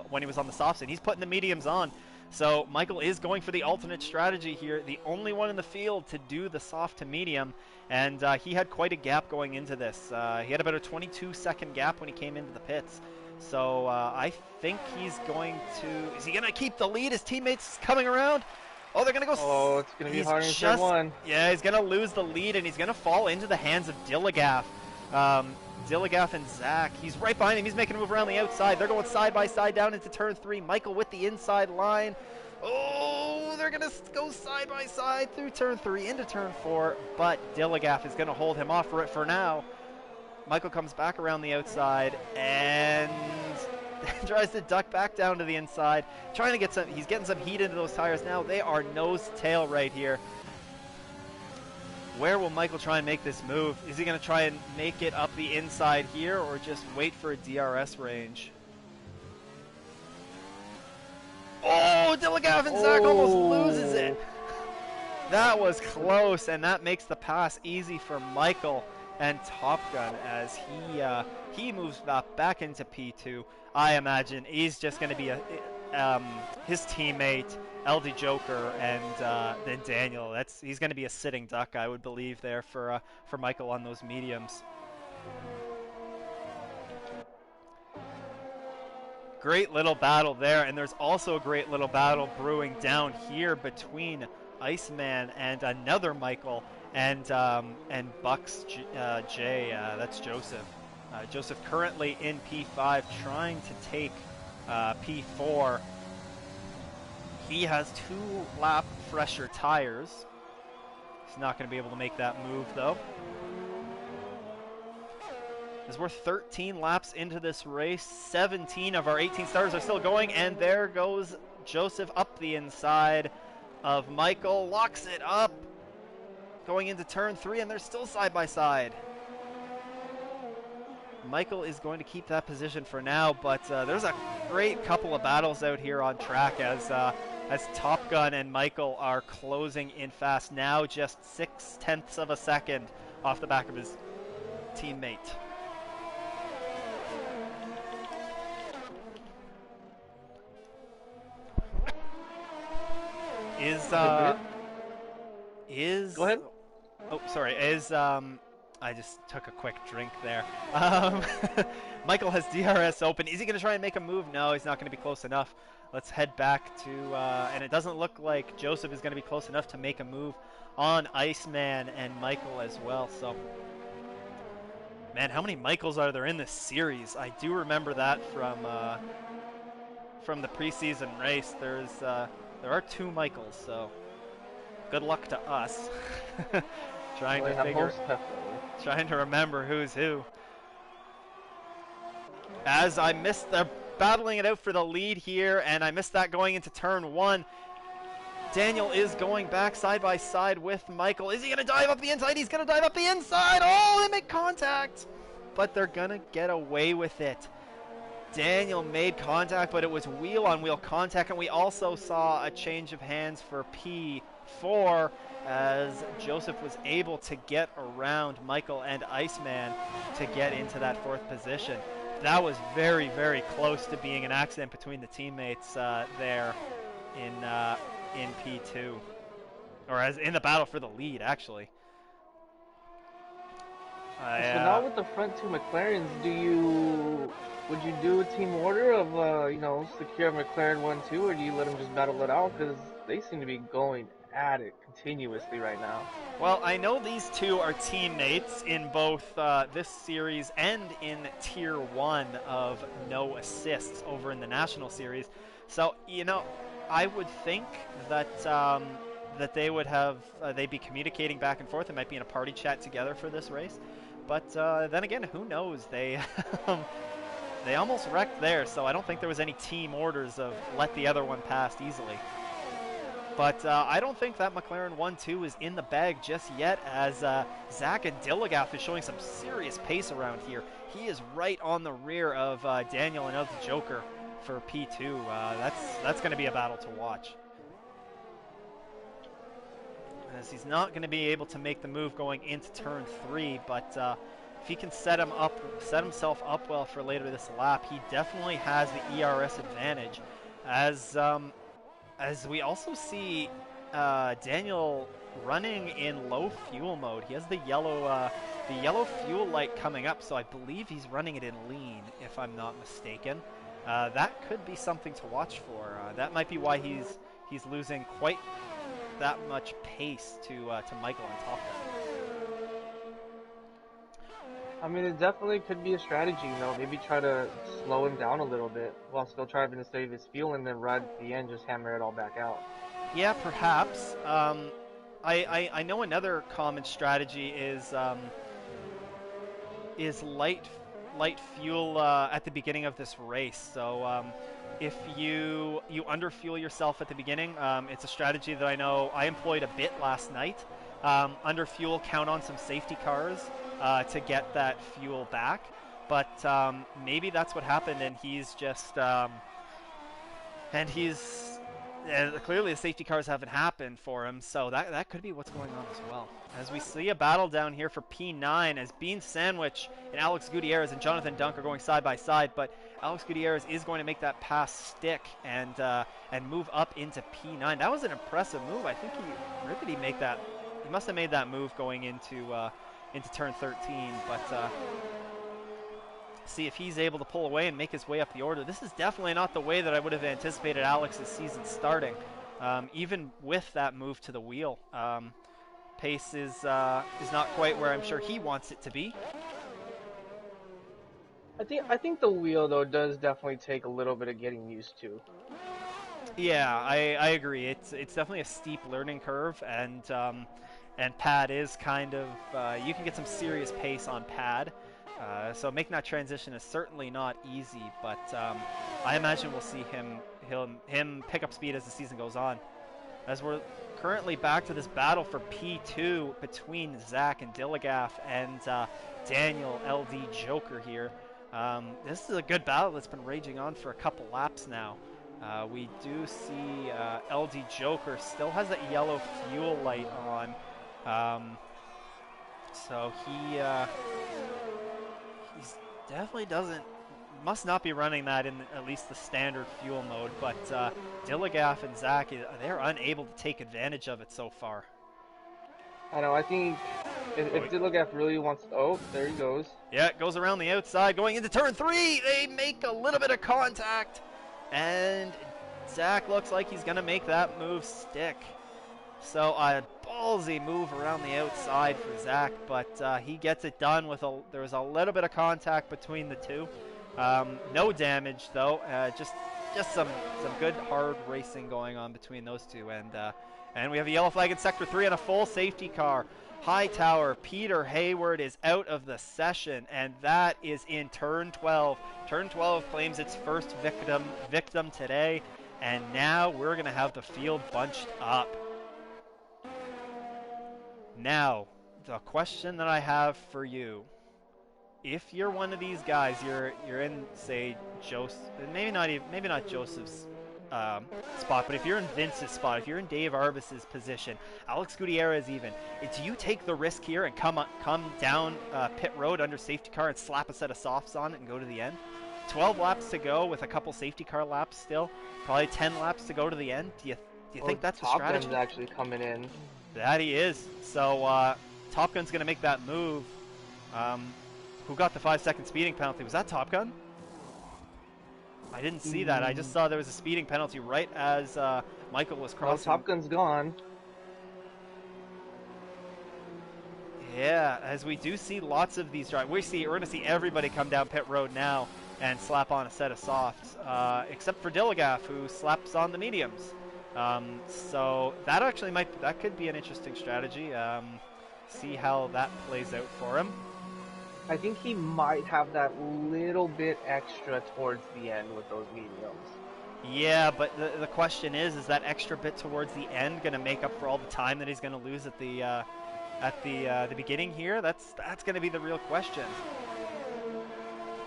when he was on the softs, and he's putting the mediums on. So Michael is going for the alternate strategy here, the only one in the field to do the soft to medium, and he had quite a gap going into this. He had about a 22-second gap when he came into the pits. So I think he's going to... Is he going to keep the lead? His teammates coming around? Oh, they're going to go... Oh, it's going to be hard in turn 1. Yeah, he's going to lose the lead, and he's going to fall into the hands of Dillagaff. Dillagaff and Zach. He's right behind him. He's making a move around the outside. They're going side by side down into turn 3. Michael with the inside line. Oh, they're going to go side by side through turn 3 into turn 4, but Dillagaff is going to hold him off for now. Michael comes back around the outside, and tries to duck back down to the inside, trying to get some. He's getting some heat into those tires now. They are nose to tail right here. Where will Michael try and make this move? Is he going to try and make it up the inside here, or just wait for a DRS range? Oh, Dillegaff and Zach almost loses it. That was close, and that makes the pass easy for Michael and Top Gun as he moves back into P2. I imagine he's just going to be his teammate LD Joker and then Daniel. He's going to be a sitting duck, I would believe, there for Michael on those mediums. Great little battle there, and there's also a great little battle brewing down here between Iceman and another Michael and Bucks J. That's Joseph. Joseph currently in P5, trying to take P4. He has 2-lap fresher tires. He's not going to be able to make that move though. As we're 13 laps into this race, 17 of our 18 starters are still going, and there goes Joseph up the inside of Michael, locks it up, going into turn 3, and they're still side by side. Michael is going to keep that position for now, but there's a great couple of battles out here on track as Top Gun and Michael are closing in fast, now just 0.6 of a second off the back of his teammate. Go ahead. Oh, sorry. I just took a quick drink there. Michael has DRS open. Is he going to try and make a move? No, he's not going to be close enough. Let's head back to, and it doesn't look like Joseph is going to be close enough to make a move on Iceman and Michael as well. So, man, how many Michaels are there in this series? I do remember that from the preseason race. There are 2 Michaels, so good luck to us. trying to remember who's who. As I missed the battling it out for the lead here, and I missed that going into turn 1. Daniel is going back side by side with Michael. Is he going to dive up the inside? He's going to dive up the inside. Oh, they make contact, but they're going to get away with it. Daniel made contact, but it was wheel-on-wheel contact, and we also saw a change of hands for P4 as Joseph was able to get around Michael and Iceman to get into that 4th position. That was very, very close to being an accident between the teammates there in P2, or as in the battle for the lead, actually. So now with the front 2 McLarens, would you do a team order of secure McLaren 1-2, or do you let them just battle it out? Because they seem to be going at it continuously right now. Well, I know these 2 are teammates in both this series and in Tier 1 of no assists over in the National Series. So, I would think that that they would have they'd be communicating back and forth. They might be in a party chat together for this race. But then again, who knows? They they almost wrecked there, so I don't think there was any team orders of let the other one pass easily. But I don't think that McLaren 1-2 is in the bag just yet, as Zach and Dillegaff is showing some serious pace around here. He is right on the rear of Daniel and the Joker for P2. That's going to be a battle to watch, as he's not going to be able to make the move going into turn 3, but if he can set himself up well for later this lap, he definitely has the ERS advantage, as we also see Daniel running in low fuel mode. He has the yellow fuel light coming up, so I believe he's running it in lean, if I'm not mistaken. That could be something to watch for. That might be why he's losing quite that much pace to Michael on top of him. I mean, it definitely could be a strategy, maybe try to slow him down a little bit while still trying to save his fuel, and then right at the end just hammer it all back out. Yeah, perhaps. I know another common strategy is light light fuel at the beginning of this race. So if you underfuel yourself at the beginning, it's a strategy that I know I employed a bit last night. Underfuel, count on some safety cars to get that fuel back. But maybe that's what happened, and he's just and he's clearly the safety cars haven't happened for him, so that could be what's going on as well. As we see a battle down here for P9, as Bean Sandwich and Alex Gutierrez and Jonathan Dunk are going side by side, but Alex Gutierrez is going to make that pass stick and move up into P9. That was an impressive move. I think where did he make that? He must have made that move going into turn 13, but see if he's able to pull away and make his way up the order. This is definitely not the way that I would have anticipated Alex's season starting, even with that move to the wheel. Pace is not quite where I'm sure he wants it to be. I think the wheel though does definitely take a little bit of getting used to. Yeah, I agree. It's definitely a steep learning curve, and pad is kind of you can get some serious pace on pad. So making that transition is certainly not easy, but I imagine we'll see him pick up speed as the season goes on. As we're currently back to this battle for P2 between Zach and Dilligaff and Daniel LD Joker here. This is a good battle that's been raging on for a couple laps now. We do see LD Joker still has that yellow fuel light on, so he's definitely must not be running that in at least the standard fuel mode, but Dilligaff and Zach, they're unable to take advantage of it so far. I know, I think if Dilligaff really wants to, oh, there he goes. Yeah, it goes around the outside, going into turn 3, they make a little bit of contact, and Zach looks like he's going to make that move stick. So a ballsy move around the outside for Zach, but he gets it done with there was a little bit of contact between the two. No damage though, just some good hard racing going on between those two, and we have a yellow flag in sector 3 and a full safety car. Hightower, Peter Hayward is out of the session, and that is in turn 12. Turn 12 claims its first victim today, and now we're going to have the field bunched up. Now, the question that I have for you, if you're one of these guys, you're in, say, Joseph, maybe not Joseph's spot, but if you're in Vince's spot, if you're in Dave Arbus's position, Alex Gutierrez even, do you take the risk here and come down pit road under safety car and slap a set of softs on it and go to the end? 12 laps to go with a couple safety car laps still, probably 10 laps to go to the end. Do you think that's the strategy? Top Gun's actually coming in. That he is. So Top Gun's going to make that move. Who got the 5-second speeding penalty? Was that Top Gun? I didn't see that. I just saw there was a speeding penalty right as Michael was crossing. Well, Top Gun's gone. Yeah, as we do see lots of these drivers. We're going to see everybody come down pit road now and slap on a set of softs, except for Dilligaff, who slaps on the mediums. So that actually that could be an interesting strategy. See how that plays out for him. I think he might have that little bit extra towards the end with those mediums. Yeah, but the question is that extra bit towards the end going to make up for all the time that he's going to lose at the beginning here? That's going to be the real question.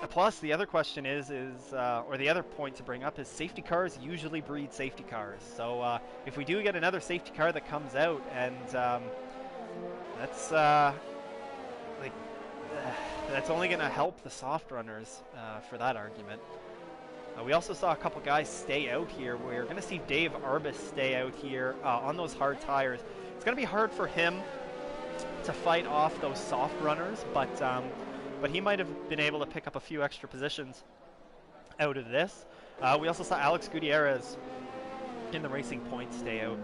Plus, the other question is or the other point to bring up is safety cars usually breed safety cars. So if we do get another safety car that comes out, and that's only going to help the soft runners for that argument. We also saw a couple guys stay out here. We're going to see Dave Arbus stay out here on those hard tires. It's going to be hard for him to fight off those soft runners, but he might have been able to pick up a few extra positions out of this. We also saw Alex Gutierrez in the Racing Point stay out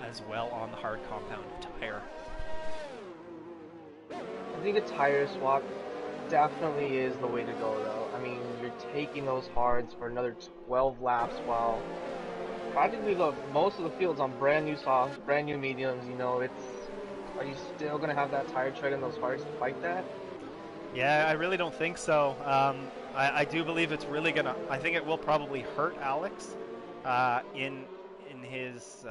as well on the hard compound tire. I think a tire swap definitely is the way to go, though. I mean, you're taking those hards for another 12 laps while practically most of the field's on brand new softs, brand new mediums. You know, are you still going to have that tire tread in those hards to fight that? Yeah, I really don't think so. I do believe it's really gonna. I think it will probably hurt Alex in his.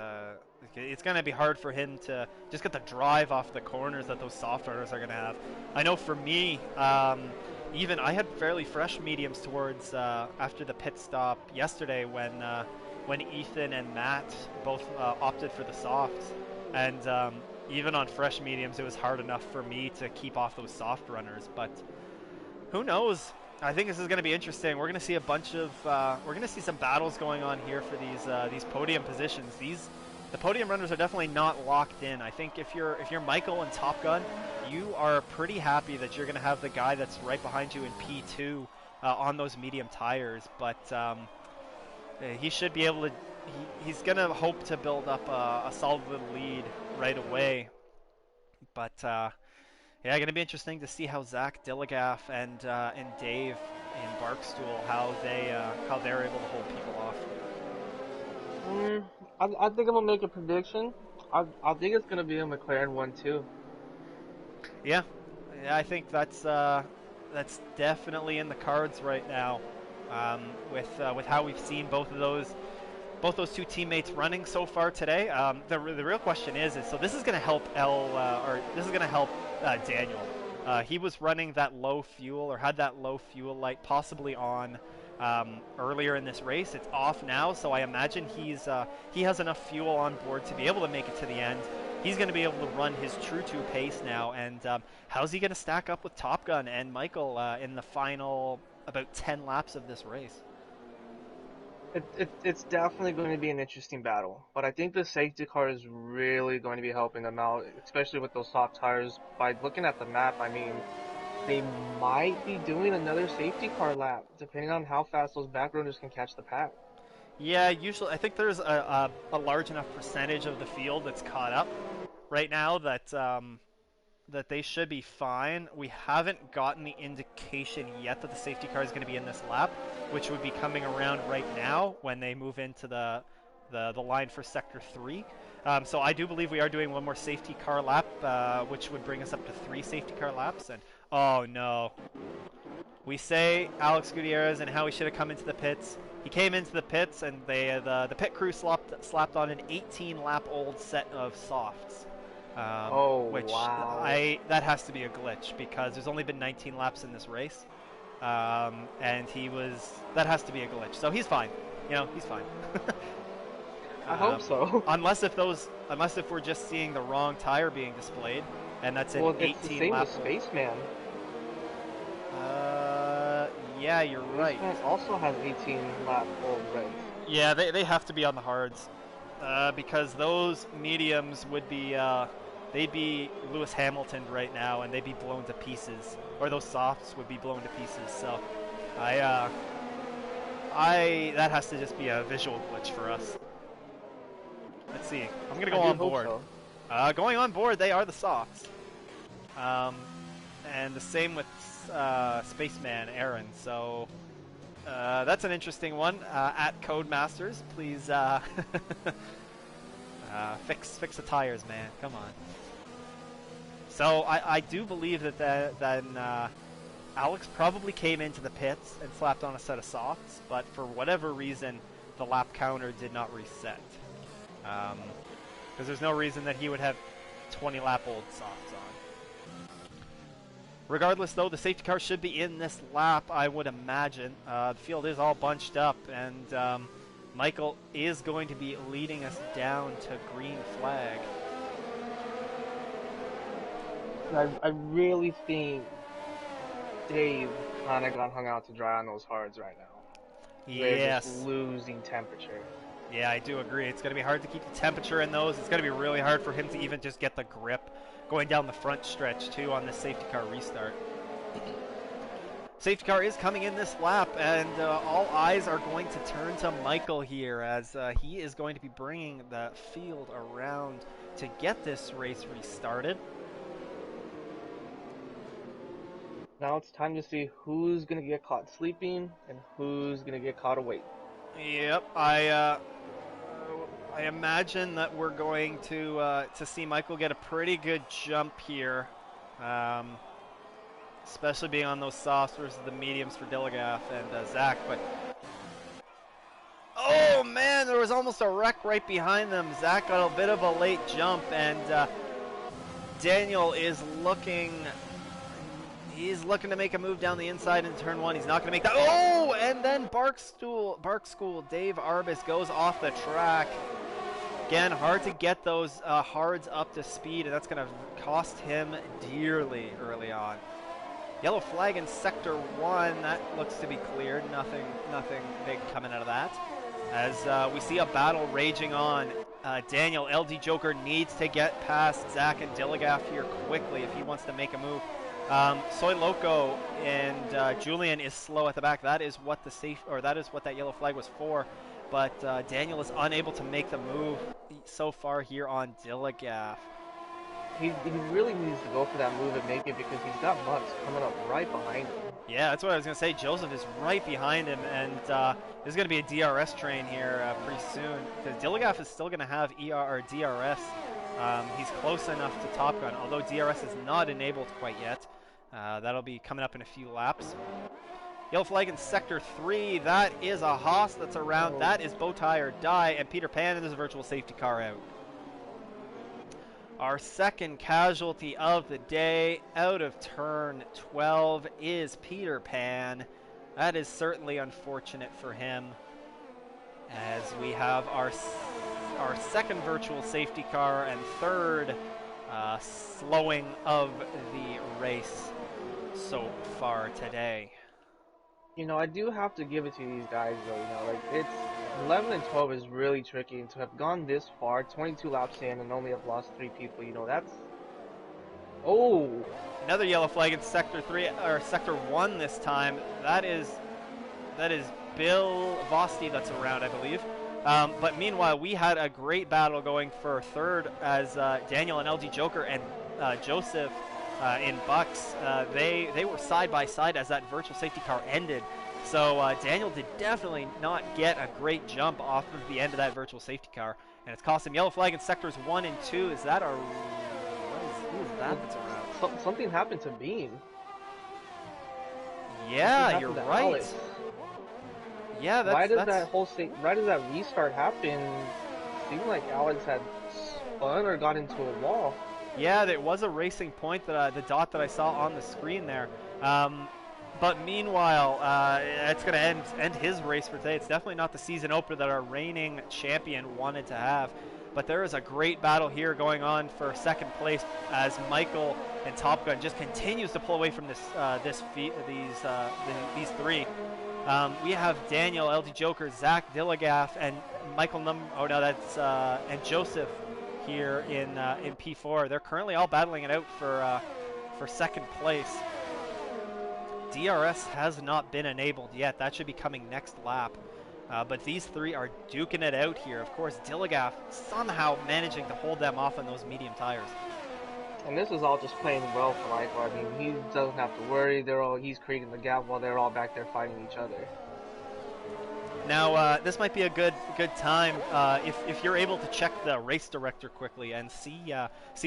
It's gonna be hard for him to just get the drive off the corners that those soft runners are gonna have. I know for me, even I had fairly fresh mediums towards after the pit stop yesterday when Ethan and Matt both opted for the softs, and even on fresh mediums, it was hard enough for me to keep off those soft runners. But who knows? I think this is going to be interesting. We're going to see a bunch of we're going to see some battles going on here for these podium positions. The podium runners are definitely not locked in. I think if you're Michael and Top Gun, you are pretty happy that you're going to have the guy that's right behind you in P2 on those medium tires. But he should be able to. He's going to hope to build up a solid little lead right away. But yeah, going to be interesting to see how Zach Dilligaff and Dave in Barkstool how they're able to hold people off. Mm, I think I'm gonna make a prediction. I think it's gonna be a McLaren one too. Yeah, yeah, I think that's definitely in the cards right now. With how we've seen both those two teammates running so far today. The real question is so this is going to help or this is going to help Daniel. He was running that low fuel or had that low fuel light possibly on earlier in this race. It's off now, so I imagine he has enough fuel on board to be able to make it to the end. He's going to be able to run his true two pace now, and how's he going to stack up with Top Gun and Michael in the final about 10 laps of this race? It's definitely going to be an interesting battle, but I think the safety car is really going to be helping them out, especially with those soft tires. By looking at the map, I mean, they might be doing another safety car lap, depending on how fast those back runners can catch the pack. Yeah, usually I think there's a large enough percentage of the field that's caught up right now that they should be fine. We haven't gotten the indication yet that the safety car is going to be in this lap, which would be coming around right now when they move into the line for Sector 3. So I do believe we are doing one more safety car lap, which would bring us up to 3 safety car laps. And oh no, we say Alex Gutierrez and how he should have come into the pits. He came into the pits and the pit crew slapped on an 18 lap old set of softs. Oh Which wow! that has to be a glitch because there's only been 19 laps in this race, and that has to be a glitch. So he's fine, he's fine. I hope so. Unless if we're just seeing the wrong tire being displayed, and that's an Well, it's the 18 same lap with old. Spaceman. Yeah, you're right. Spaceman also has 18 lap old race. Yeah, they have to be on the hards, because those mediums would be they'd be Lewis Hamilton right now, and they'd be blown to pieces, or those softs would be blown to pieces. So, I that has to just be a visual glitch for us. Let's see. I'm gonna I go do on hope board. so. Going on board, they are the softs, um, and the same with Spaceman Aaron. So. That's an interesting one. At Codemasters, please fix the tires, man. Come on. So I do believe that then Alex probably came into the pits and slapped on a set of softs, but for whatever reason, the lap counter did not reset. Because there's no reason that he would have 20 lap old softs on. Regardless, though, the safety car should be in this lap, I would imagine. The field is all bunched up, and Michael is going to be leading us down to green flag. I really think Dave kind of got hung out to dry on those hards right now. They're just Yes. losing temperature. Yeah, I do agree. It's going to be hard to keep the temperature in those. It's going to be really hard for him to even just get the grip going down the front stretch, too, on this safety car restart. Safety car is coming in this lap, and all eyes are going to turn to Michael here as he is going to be bringing the field around to get this race restarted. Now it's time to see who's gonna get caught sleeping and who's gonna get caught awake. Yep, I imagine that we're going to see Michael get a pretty good jump here. especially being on those softs versus the mediums for Dilligaff and Zach. But oh man, there was almost a wreck right behind them. Zach got a bit of a late jump, and Daniel is looking. He's looking to make a move down the inside in turn one. He's not going to make that. Oh, and then Bark School Dave Arbus goes off the track. Again, hard to get those hards up to speed, and that's going to cost him dearly early on. Yellow flag in Sector 1. That looks to be cleared. Nothing big coming out of that. As we see a battle raging on. Daniel, LD Joker, needs to get past Zach and Dilligaff here quickly if he wants to make a move. Soy Loco and Julian is slow at the back. That is what that yellow flag was for. But Daniel is unable to make the move so far here on Dilligaff. He really needs to go for that move and make it because he's got Mux coming up right behind him. Yeah, that's what I was going to say. Joseph is right behind him, and there's going to be a DRS train here pretty soon because Dilligaff is still going to have DRS. He's close enough to Top Gun, although DRS is not enabled quite yet. That'll be coming up in a few laps. Yellow flag in Sector 3. That is a Haas that's around. That is Bowtie or Die, and Peter Pan, and there's a virtual safety car out. Our second casualty of the day out of turn 12 is Peter Pan. That is certainly unfortunate for him, as we have our second virtual safety car and third slowing of the race so far today. You know, I do have to give it to these guys, though. You know, like, it's 11 and 12 is really tricky, and to have gone this far, 22 laps in, and only have lost 3 people, you know, that's... Oh! Another yellow flag in Sector 3, or Sector 1 this time. That is Bill Vosti that's around, I believe. But meanwhile, we had a great battle going for third as Daniel and LG Joker and Joseph in Bucks. They were side by side as that virtual safety car ended. So Daniel did definitely not get a great jump off of the end of that virtual safety car, and it's cost him yellow flag in Sectors 1 and 2. Is that who is that that's around? Something happened to Bean. Yeah, you're right. Alex. Yeah, that's... Right as that restart happened, it seemed like Alex had spun or got into a wall. Yeah, there was a racing point, that the dot that I saw on the screen there. But meanwhile, it's going to end his race for today. It's definitely not the season opener that our reigning champion wanted to have. But there is a great battle here going on for second place as Michael and Top Gun just continues to pull away from these three. We have Daniel, LD Joker, Zach Dilligaff, and Michael and Joseph here in P4. They're currently all battling it out for second place. DRS has not been enabled yet. That should be coming next lap. But these three are duking it out here. Of course, Dilligaff somehow managing to hold them off on those medium tires. And this is all just playing well for Michael. I mean, he doesn't have to worry. He's creating the gap while they're all back there fighting each other. Now, this might be a good time if you're able to check the race director quickly and see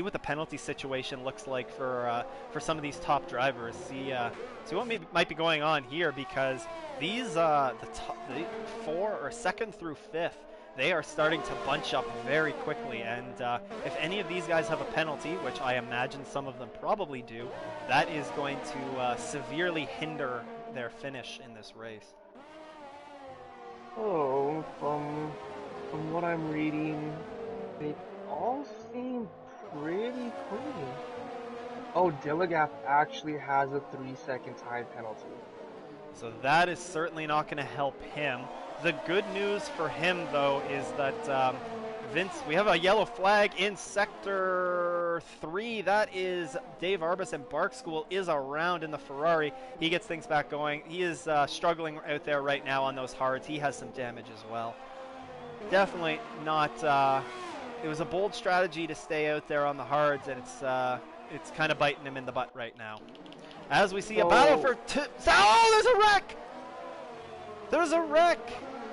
what the penalty situation looks like for some of these top drivers. See what might be going on here, because these the second through fifth, they are starting to bunch up very quickly, and if any of these guys have a penalty, which I imagine some of them probably do, that is going to severely hinder their finish in this race. Oh, from what I'm reading, they all seem pretty clean. Oh, Dilligaff actually has a 3-second time penalty. So that is certainly not going to help him. The good news for him, though, is that Vince, we have a yellow flag in Sector 3. That is Dave Arbus, and Bark School is around in the Ferrari. He gets things back going. He is struggling out there right now on those hards. He has some damage as well. Definitely not... it was a bold strategy to stay out there on the hards, and it's kind of biting him in the butt right now. As we see a battle for... Oh, there's a wreck! There's a wreck!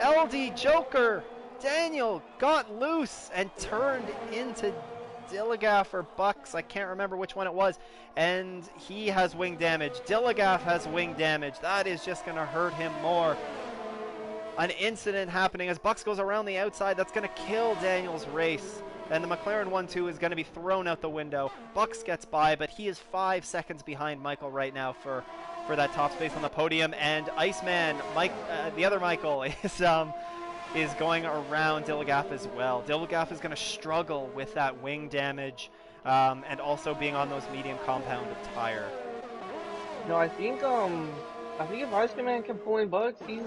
LD Joker... Daniel got loose and turned into Dilligaff or Bucks, I can't remember which one it was, and he has wing damage. Dilligaff has wing damage. That is just going to hurt him more. An incident happening as Bucks goes around the outside. That's going to kill Daniel's race. And the McLaren 1-2 is going to be thrown out the window. Bucks gets by, but he is 5 seconds behind Michael right now for that top space on the podium. And Iceman, the other Michael, is going around Dilligaff as well. Dilligaff is going to struggle with that wing damage and also being on those medium compounded tire. No, I think if Iceman can pull in Bucks, he's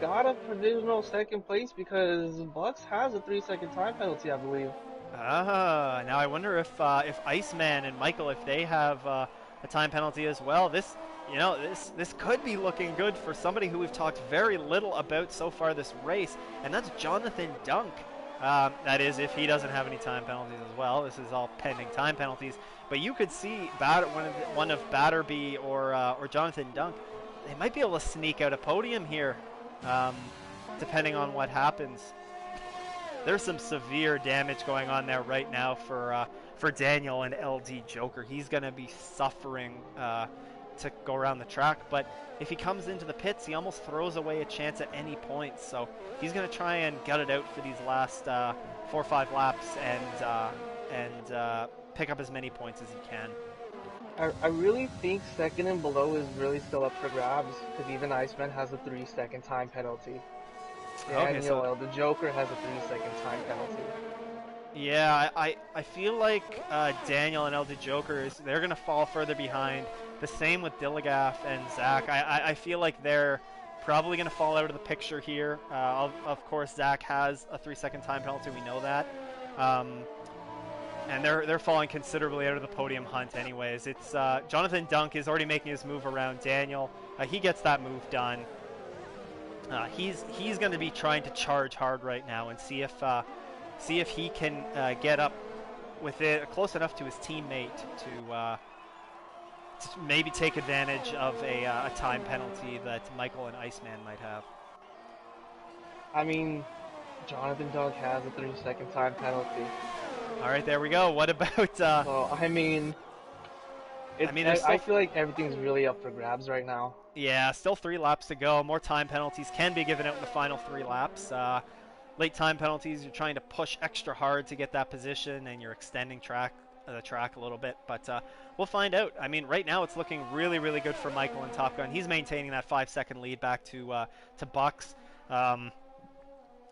got a provisional second place because Bucks has a 3-second time penalty, I believe. Now I wonder if Iceman and Michael, if they have a time penalty as well. This could be looking good for somebody who we've talked very little about so far this race, and that's Jonathan Dunk. That is, if he doesn't have any time penalties as well. This is all pending time penalties. But you could see one of Batterby or Jonathan Dunk. They might be able to sneak out a podium here, depending on what happens. There's some severe damage going on there right now for Daniel and LD Joker. He's going to be suffering to go around the track, but if he comes into the pits, he almost throws away a chance at any point. So he's going to try and gut it out for these last 4 or 5 laps and pick up as many points as he can. I really think second and below is really still up for grabs because even Iceman has a 3-second time penalty. Daniel, the Joker, has a 3-second time penalty. Yeah, I feel like Daniel and LD Joker, they're going to fall further behind. The same with Dilligaff and Zach. I feel like they're probably going to fall out of the picture here. Of course, Zach has a 3-second time penalty. We know that. And they're falling considerably out of the podium hunt anyways. It's Jonathan Dunk is already making his move around Daniel. He gets that move done. He's going to be trying to charge hard right now and see if he can get up with it close enough to his teammate to maybe take advantage of a time penalty that Michael and Iceman might have. I mean, Jonathan Dunk has a 3-second time penalty. All right, there we go. What about? Well, I feel like everything's really up for grabs right now. Yeah, still 3 laps to go. More time penalties can be given out in the final 3 laps. Late time penalties, you're trying to push extra hard to get that position, and you're extending the track a little bit. But we'll find out. I mean, right now it's looking really, really good for Michael and Top Gun. He's maintaining that 5-second lead back to Bucks.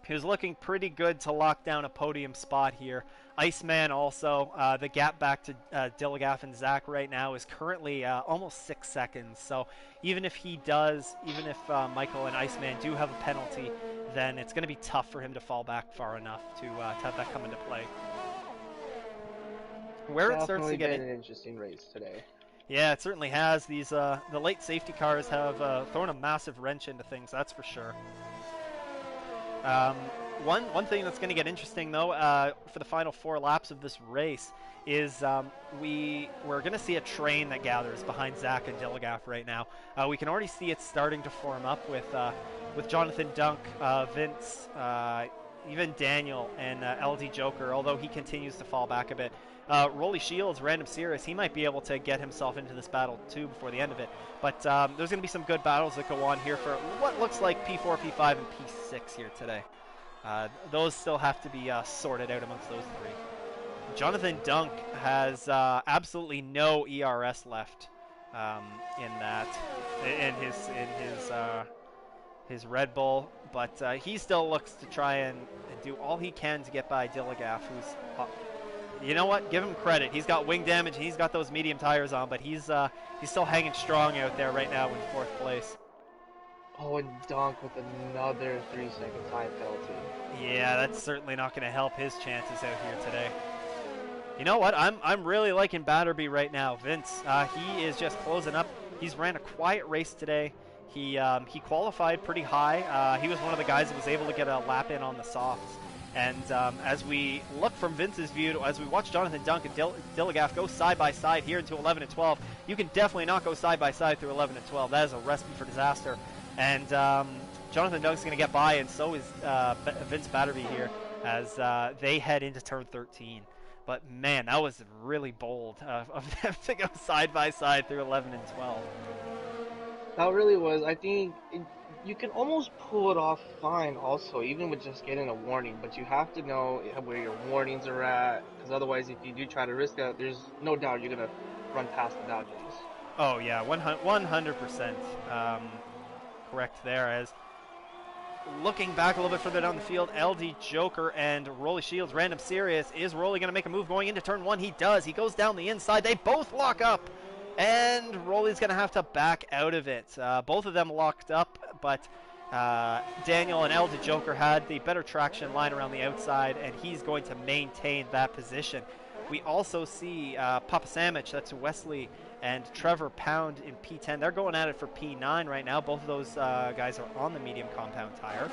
He was looking pretty good to lock down a podium spot here. Iceman also, the gap back to Dilligaff and Zach right now is currently almost 6 seconds. So even if Michael and Iceman do have a penalty, then it's going to be tough for him to fall back far enough to have that come into play. Where it starts to get an interesting race today. Yeah, it certainly has. These the late safety cars have thrown a massive wrench into things, that's for sure. One thing that's going to get interesting, though, for the final 4 laps of this race is we're going to see a train that gathers behind Zach and Dilligaff right now. We can already see it starting to form up with Jonathan Dunk, Vince, even Daniel, and LD Joker, although he continues to fall back a bit. Rolly Shields, Random Cirrus, he might be able to get himself into this battle too before the end of it. But there's going to be some good battles that go on here for what looks like P4, P5, and P6 here today. Those still have to be sorted out amongst those 3. Jonathan Dunk has absolutely no ERS left in his Red Bull, but he still looks to try and do all he can to get by Dilligaff, who's you know what? Give him credit. He's got wing damage. He's got those medium tires on, but he's still hanging strong out there right now in 4th place. Oh, and Dunk with another 3-second time penalty. Yeah, that's certainly not going to help his chances out here today. You know what? I'm really liking Batterby right now. Vince, he is just closing up. He's ran a quiet race today. He qualified pretty high. He was one of the guys that was able to get a lap in on the softs. And as we look from Vince's view, as we watch Jonathan Dunk and Dilligaff go side by side here into 11 and 12, you can definitely not go side by side through 11 and 12. That is a recipe for disaster. And Jonathan Dunk's going to get by, and so is Vince Batterby here as they head into turn 13. But man, that was really bold of them to go side by side through 11 and 12. That really was. I think you can almost pull it off fine, also, even with just getting a warning. But you have to know where your warnings are at, because otherwise, if you do try to risk that, there's no doubt you're gonna run past the boundaries. Oh yeah, 100% correct there. As looking back a little bit further down the field, LD Joker and Rolly Shields, random serious. Is Rolly going to make a move going into turn one? He does. He goes down the inside. They both lock up. And Rolly's going to have to back out of it. Both of them locked up, but Daniel and LD Joker had the better traction line around the outside, and he's going to maintain that position. We also see Papa Sandwich, that's Wesley, and Trevor Pound in P10. They're going at it for P9 right now. Both of those guys are on the medium compound tire.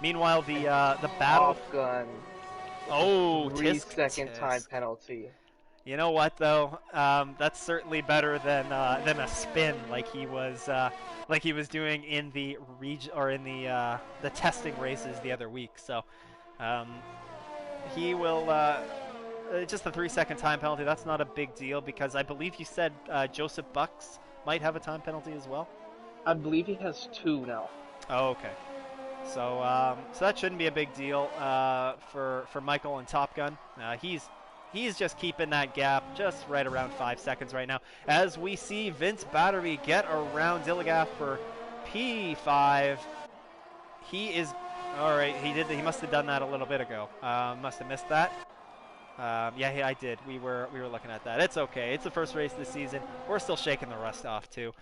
Meanwhile, the battle. Top gun with the Oh, 3-second time tisk. penalty. You know what though? That's certainly better than a spin like he was doing in the or in the testing races the other week. So he will just the 3-second time penalty. That's not a big deal because I believe you said Joseph Bucks might have a time penalty as well. I believe he has 2 now. Oh, okay. So so that shouldn't be a big deal for Michael and Top Gun. He's just keeping that gap just right around 5 seconds right now. As we see Vince Battery get around Dilligaff for P5. He is all right. He must have done that a little bit ago. Must have missed that. Yeah, I did. We were looking at that. It's okay. It's the first race this season. We're still shaking the rust off too.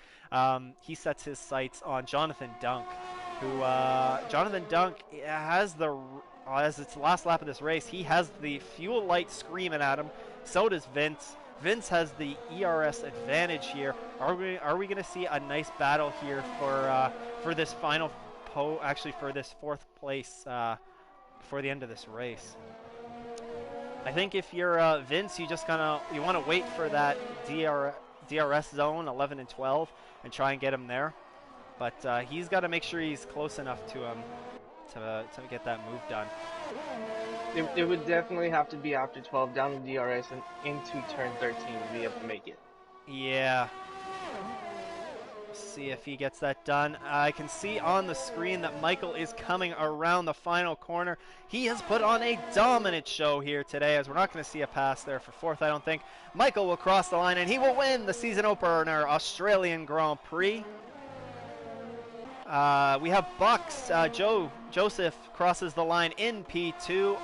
He sets his sights on Jonathan Dunk, who Jonathan Dunk has as it's the last lap of this race, he has the fuel light screaming at him. So does Vince. Vince has the ERS advantage here. Are we going to see a nice battle here for this final actually for this 4th place before the end of this race? I think if you're Vince, you want to wait for that DRS zone 11 and 12 and try and get him there. But he's got to make sure he's close enough to him to get that move done. It would definitely have to be after 12 down the DRS and into turn 13 to be able to make it. Yeah. See if he gets that done. I can see on the screen that Michael is coming around the final corner. He has put on a dominant show here today, as we're not going to see a pass there for 4th, I don't think. Michael will cross the line and he will win the season opener Australian Grand Prix. We have Bucks. Joseph crosses the line in P2.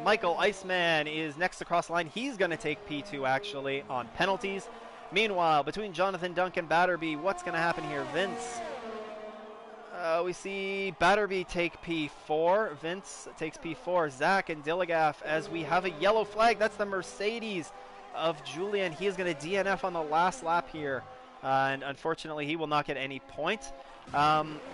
Michael Iceman is next to cross the line. He's going to take P2 actually on penalties. Meanwhile, between Jonathan Dunk and Batterby, what's going to happen here? Vince. We see Batterby take P4. Vince takes P4. Zach and Dilligaff as we have a yellow flag. That's the Mercedes of Julian. He is going to DNF on the last lap here. And unfortunately, he will not get any point.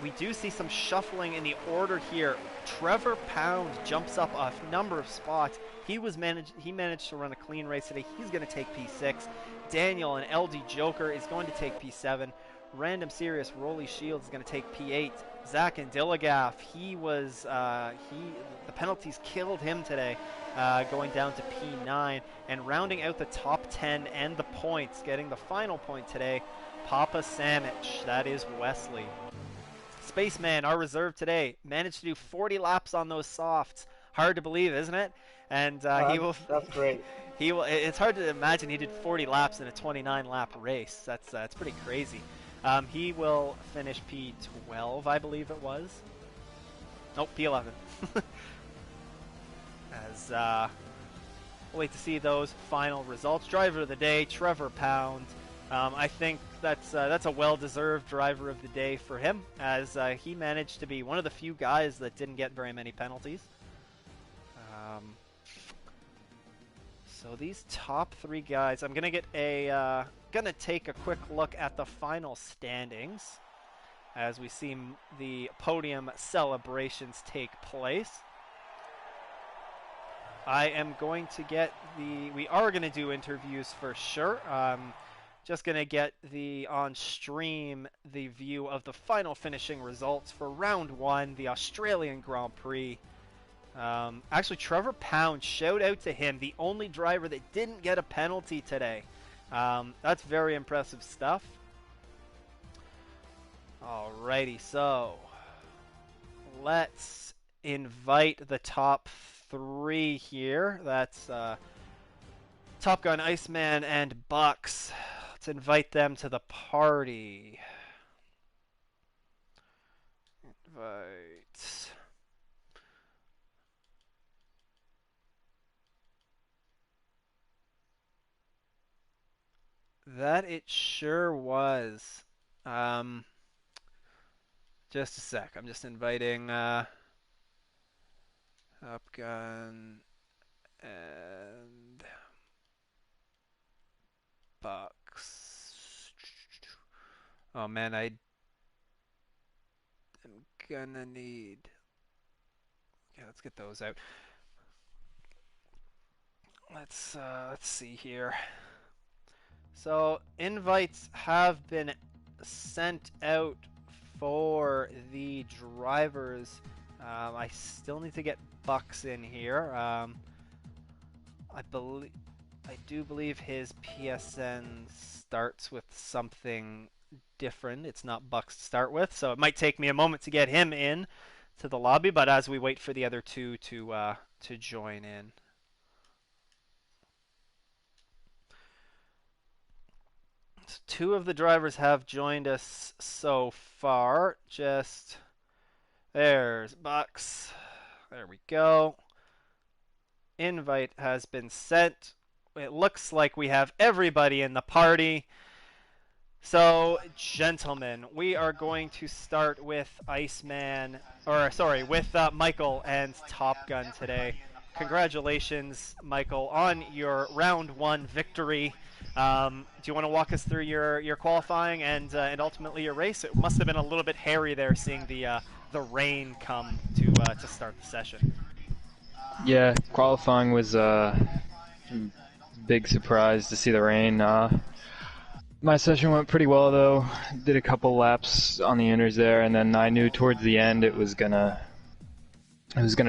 We do see some shuffling in the order here. Trevor Pound jumps up a number of spots. He managed to run a clean race today. He's going to take P6. Daniel and LD Joker is going to take P7. Random Serious Rolly Shields is going to take P8. Zach and Dilligaff, the penalties killed him today, going down to P9. And rounding out the top 10 and the points, getting the final point today, Papa Sandwich, that is Wesley. Spaceman, our reserve today, managed to do 40 laps on those softs. Hard to believe, isn't it? And he will. That's great. He will. It's hard to imagine he did 40 laps in a 29-lap race. That's pretty crazy. He will finish P12, I believe it was. Nope, P11. As we'll wait to see those final results. Driver of the day, Trevor Pound. I think that's a well-deserved driver of the day for him, as he managed to be one of the few guys that didn't get very many penalties. So these top 3 guys, I'm gonna take a quick look at the final standings as we see the podium celebrations take place. I am going to get we are going to do interviews for sure. Just going to get on stream the view of the final finishing results for round 1, the Australian Grand Prix. Actually, Trevor Pound, shout out to him, the only driver that didn't get a penalty today. That's very impressive stuff. Alrighty, so let's invite the top three here. That's Top Gun, Iceman, and Bucks. Let's invite them to the party. Invite. That it sure was. Just a sec. I'm just inviting Top Gun and Bucks. Oh man, I am gonna need. Okay, let's get those out. Let's see here. So invites have been sent out for the drivers. I still need to get Bucks in here. I do believe his PSN starts with something different. It's not Bucks to start with, so it might take me a moment to get him in to the lobby. But as we wait for the other two to join in. So two of the drivers have joined us so far. Just there's Bucks. There we go. Invite has been sent. It looks like we have everybody in the party. So, gentlemen, we are going to start with Iceman, or sorry, with Michael and Top Gun today. Congratulations, Michael, on your round one victory. Do you want to walk us through your qualifying and ultimately your race? It must have been a little bit hairy there, seeing the rain come to start the session. Yeah, qualifying was a big surprise to see the rain. My session went pretty well though. Did a couple laps on the inners there, and then I knew towards the end it was gonna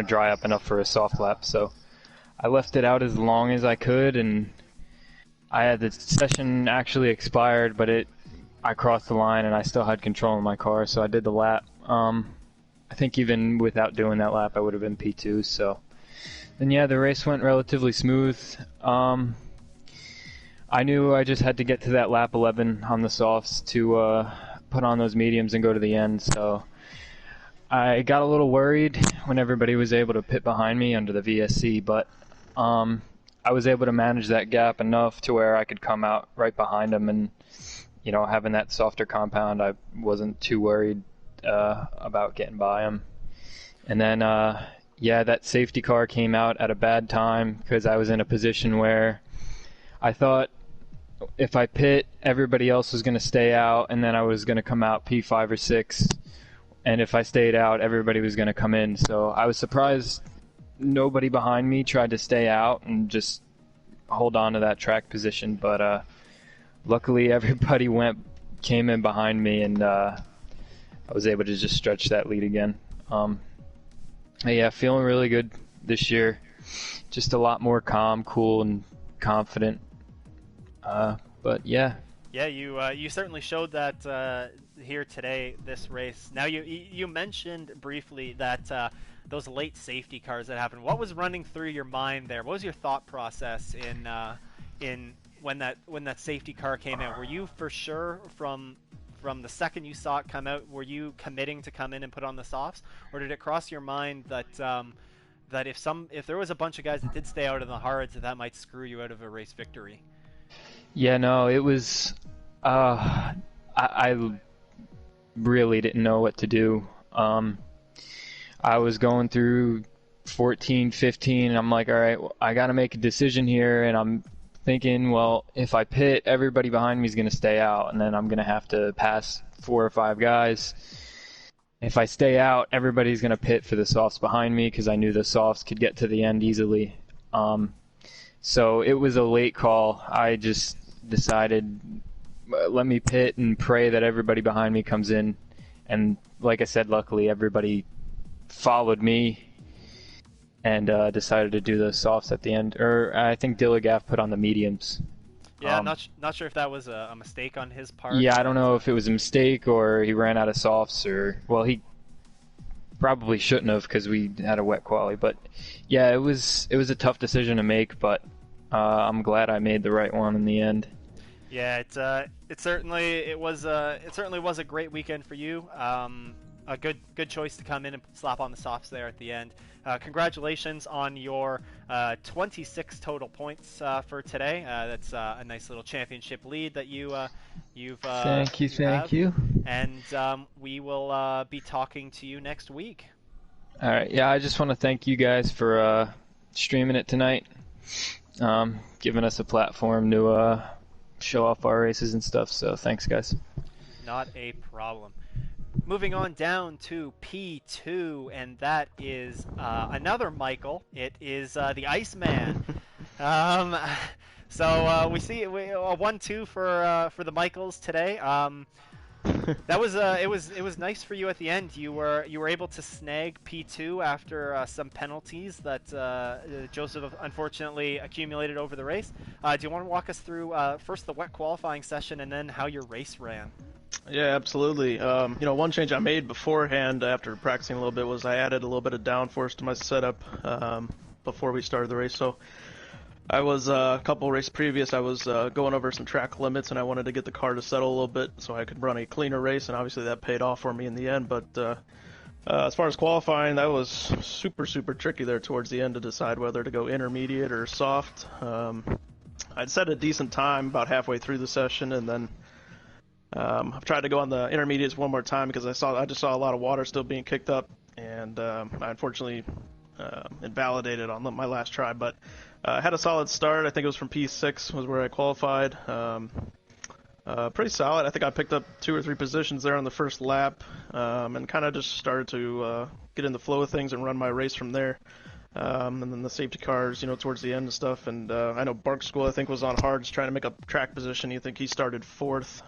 dry up enough for a soft lap. So I left it out as long as I could, and I had the session actually expired, but I crossed the line and I still had control of my car, so I did the lap. I think even without doing that lap, I would have been P2. So then yeah, the race went relatively smooth. I knew I just had to get to that lap 11 on the softs to put on those mediums and go to the end. So I got a little worried when everybody was able to pit behind me under the VSC, but I was able to manage that gap enough to where I could come out right behind them, and having that softer compound, I wasn't too worried about getting by them. And then yeah, that safety car came out at a bad time because I was in a position where I thought if I pit, everybody else was going to stay out, and then I was going to come out P5 or 6, and if I stayed out, everybody was going to come in. So I was surprised nobody behind me tried to stay out and just hold on to that track position, but luckily everybody came in behind me, and I was able to just stretch that lead again. Yeah, feeling really good this year. Just a lot more calm, cool, and confident. But yeah. Yeah, you certainly showed that here today, this race. Now you mentioned briefly that those late safety cars that happened. What was running through your mind there? What was your thought process in when that safety car came out? Were you for sure from the second you saw it come out, were you committing to come in and put on the softs, or did it cross your mind that that if there was a bunch of guys that did stay out in the hards, that might screw you out of a race victory? Yeah, no, it was. I really didn't know what to do. I was going through 14, 15, and I'm like, all right, well, I got to make a decision here, and I'm thinking, well, if I pit, everybody behind me is going to stay out, and then I'm going to have to pass 4 or 5 guys. If I stay out, everybody's going to pit for the softs behind me because I knew the softs could get to the end easily. So it was a late call. I just decided, let me pit and pray that everybody behind me comes in. And like I said, luckily everybody followed me. and decided to do the softs at the end. Or I think Dilligaff put on the mediums. Yeah, not sure if that was a mistake on his part. Yeah, I don't know if it was a mistake or he ran out of softs, or well, he probably shouldn't have because we had a wet quali. But yeah, it was a tough decision to make, but I'm glad I made the right one in the end. Yeah, it certainly was a great weekend for you. A good choice to come in and slap on the softs there at the end. Congratulations on your 26 total points for today. That's a nice little championship lead that you've Thank you. And we will be talking to you next week. All right. Yeah, I just want to thank you guys for streaming it tonight, giving us a platform to show off our races and stuff. So thanks, guys. Not a problem. Moving on down to P2, and that is another Michael. It is the Iceman. So we see a 1-2 for the Michaels today. That was it was nice for you at the end. You were able to snag P2 after some penalties that Joseph unfortunately accumulated over the race. Do you want to walk us through first the wet qualifying session and then how your race ran? Yeah, absolutely. One change I made beforehand after practicing a little bit was I added a little bit of downforce to my setup before we started the race. So I was a couple races previous, I was going over some track limits, and I wanted to get the car to settle a little bit so I could run a cleaner race, and obviously that paid off for me in the end. But as far as qualifying, that was super tricky there towards the end to decide whether to go intermediate or soft. I'd set a decent time about halfway through the session, and then I've tried to go on the intermediates one more time because I just saw a lot of water still being kicked up, and I unfortunately invalidated on my last try. But I had a solid start. I think it was from P6 was where I qualified. Pretty solid. I think I picked up 2 or 3 positions there on the first lap, and kind of just started to get in the flow of things and run my race from there. And then the safety cars, towards the end and stuff. And I know Bark School, I think, was on hards trying to make a track position. You think he started 4th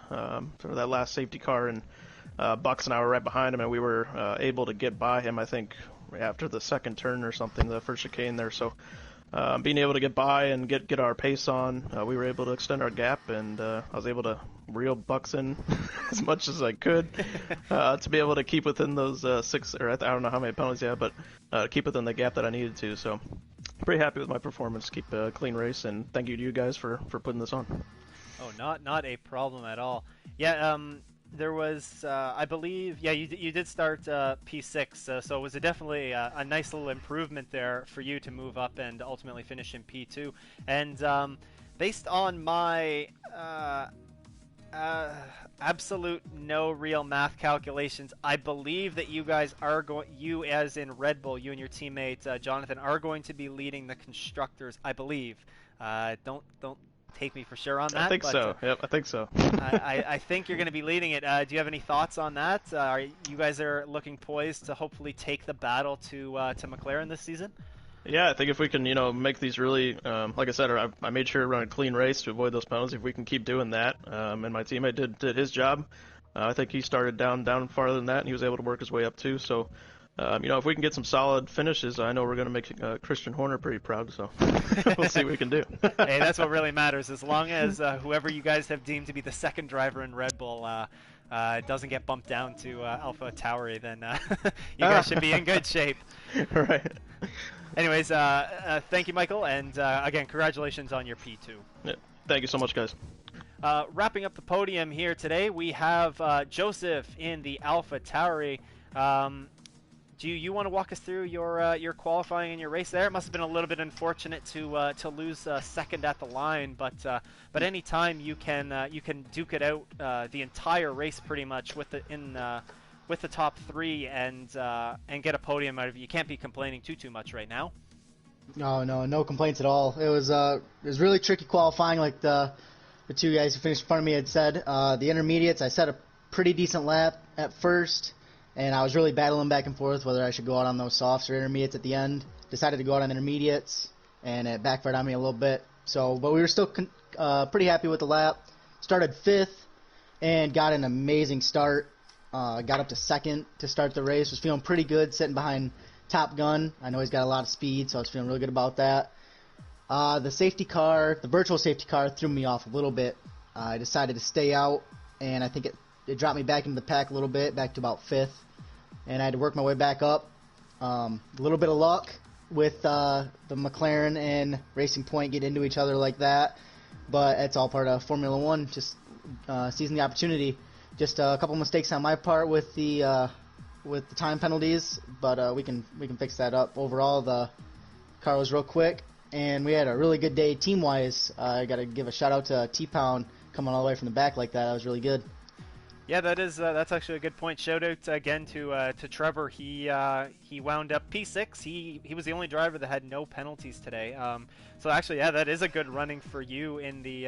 for that last safety car, and Bucks and I were right behind him, and we were able to get by him, I think, after the second turn or something, the first chicane there. So being able to get by and get our pace on, we were able to extend our gap, and I was able to reel Bucks in as much as I could to be able to keep within those 6, or I don't know how many penalties I had, but keep within the gap that I needed to. So pretty happy with my performance. Keep a clean race, and thank you to you guys for putting this on. Oh, not a problem at all. Yeah, there was, I believe, yeah, you did start P6, so it was definitely a nice little improvement there for you to move up and ultimately finish in P2. And based on my absolute no real math calculations, I believe that you guys are you as in Red Bull, you and your teammate Jonathan are going to be leading the constructors, I believe. Don't take me for sure on that. I think so. Yep, I think so. I think you're going to be leading it. Do you have any thoughts on that? You guys are looking poised to hopefully take the battle to McLaren this season? Yeah, I think if we can, make these really, like I said, I made sure to run a clean race to avoid those penalties. If we can keep doing that, and my teammate did his job, I think he started down farther than that, and he was able to work his way up too. So, if we can get some solid finishes, I know we're going to make Christian Horner pretty proud. So we'll see what we can do. Hey, that's what really matters. As long as whoever you guys have deemed to be the second driver in Red Bull doesn't get bumped down to Alpha Tauri, then you guys should be in good shape. Right. Anyways, thank you, Michael, and again, congratulations on your P2. Yeah. Thank you so much, guys. Wrapping up the podium here today, we have Joseph in the Alpha Tauri. Do you want to walk us through your qualifying and your race there? It must have been a little bit unfortunate to lose second at the line, but any time you can duke it out the entire race pretty much with the top 3 and get a podium out of it. You can't be complaining too much right now. No complaints at all. It was really tricky qualifying, like the 2 guys who finished in front of me had said. The intermediates, I set a pretty decent lap at first, and I was really battling back and forth whether I should go out on those softs or intermediates at the end. Decided to go out on intermediates, and it backfired on me a little bit. But we were still pretty happy with the lap. Started 5th and got an amazing start. Got up to 2nd to start the race. Was feeling pretty good sitting behind Top Gun. I know he's got a lot of speed, so I was feeling really good about that. The safety car, the virtual safety car, threw me off a little bit. I decided to stay out, and I think it dropped me back into the pack a little bit, back to about 5th. And I had to work my way back up. A little bit of luck with the McLaren and Racing Point get into each other like that. But it's all part of Formula One, just seizing the opportunity. Just a couple mistakes on my part with the time penalties, but we can fix that up. Overall, the car was real quick, and we had a really good day team-wise. I got to give a shout-out to T-Pound coming all the way from the back like that. That was really good. Yeah, that's actually a good point. Shout out again to Trevor. He wound up P6. He was the only driver that had no penalties today. So actually, yeah, that is a good running for you in the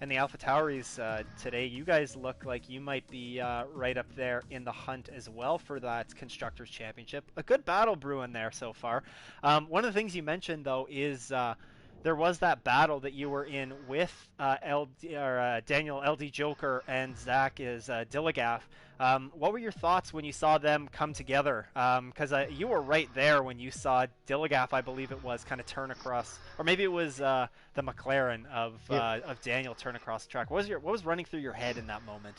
AlphaTauris today. You guys look like you might be right up there in the hunt as well for that Constructors Championship. A good battle brewing there so far. One of the things you mentioned though is there was that battle that you were in with Daniel LD Joker and Zach is Dilligaff. What were your thoughts when you saw them come together? Because you were right there when you saw Dilligaff, I believe it was, kind of turn across, or maybe it was the McLaren of Daniel turn across the track. What was running through your head in that moment?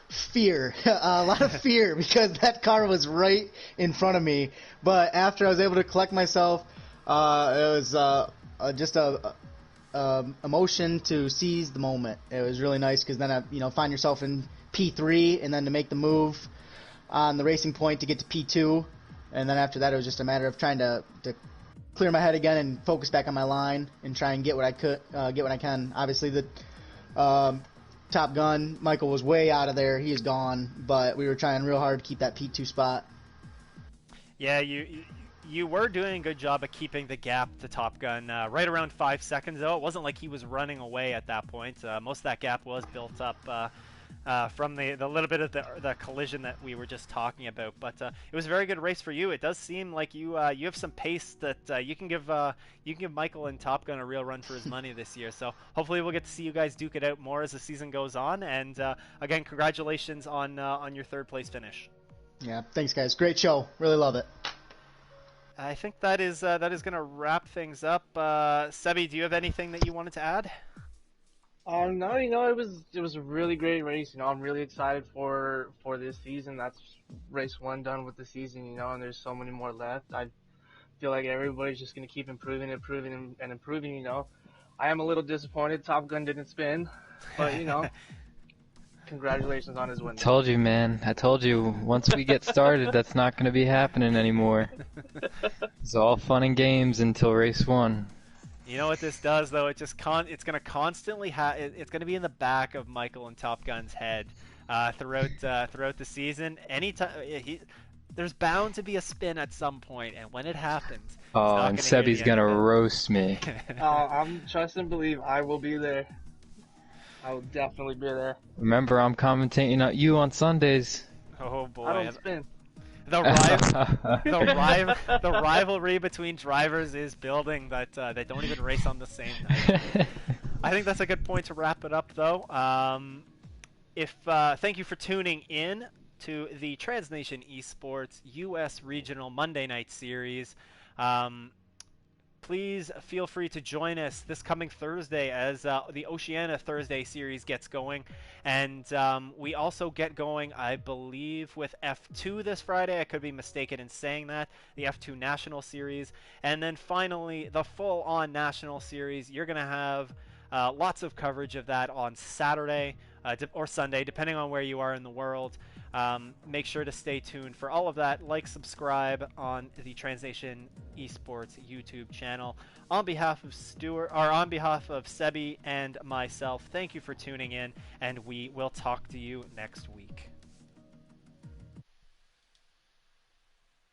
Fear, a lot of fear, because that car was right in front of me. But after I was able to collect myself, it was just a emotion to seize the moment. It was really nice because then I find yourself in P3 and then to make the move on the Racing Point to get to P2, and then after that it was just a matter of trying to clear my head again and focus back on my line and try and get what I can. Obviously the Top Gun Michael was way out of there. He is gone, but we were trying real hard to keep that P2 spot. Yeah, you were doing a good job of keeping the gap to Top Gun right around 5 seconds, though. It wasn't like he was running away at that point. Most of that gap was built up from the little bit of the collision that we were just talking about. But it was a very good race for you. It does seem like you have some pace that you can give Michael and Top Gun a real run for his money this year. So hopefully we'll get to see you guys duke it out more as the season goes on. And again, congratulations on your 3rd place finish. Yeah, thanks guys. Great show. Really love it. I think that is going to wrap things up. Sebi, do you have anything that you wanted to add? No, it was a really great race. I'm really excited for this season. That's race 1 done with the season. And there's so many more left. I feel like everybody's just gonna keep improving. I am a little disappointed Top Gun didn't spin, but congratulations on his win. Told you, man. I told you. Once we get started, that's not going to be happening anymore. It's all fun and games until race 1. You know what this does, though? It's going to constantly it's going to be in the back of Michael and Top Gun's head throughout the season. Anytime there's bound to be a spin at some point, and when it happens, and Sebi's going to roast me. I'm trust and believe I will be there. I will definitely be there. Remember, I'm commentating on you on Sundays. Oh boy. I don't spin. The rivalry between drivers is building that they don't even race on the same night. I think that's a good point to wrap it up, though. Thank you for tuning in to the TransNation Esports US Regional Monday Night Series. Please feel free to join us this coming Thursday as the Oceania Thursday series gets going. And we also get going, I believe, with F2 this Friday. I could be mistaken in saying that. The F2 National Series. And then finally, the full-on National Series. You're going to have lots of coverage of that on Saturday or Sunday, depending on where you are in the world. Make sure to stay tuned for all of that. Subscribe on the TransNation Esports YouTube channel. On behalf of Sebi and myself, thank you for tuning in, and we will talk to you next week.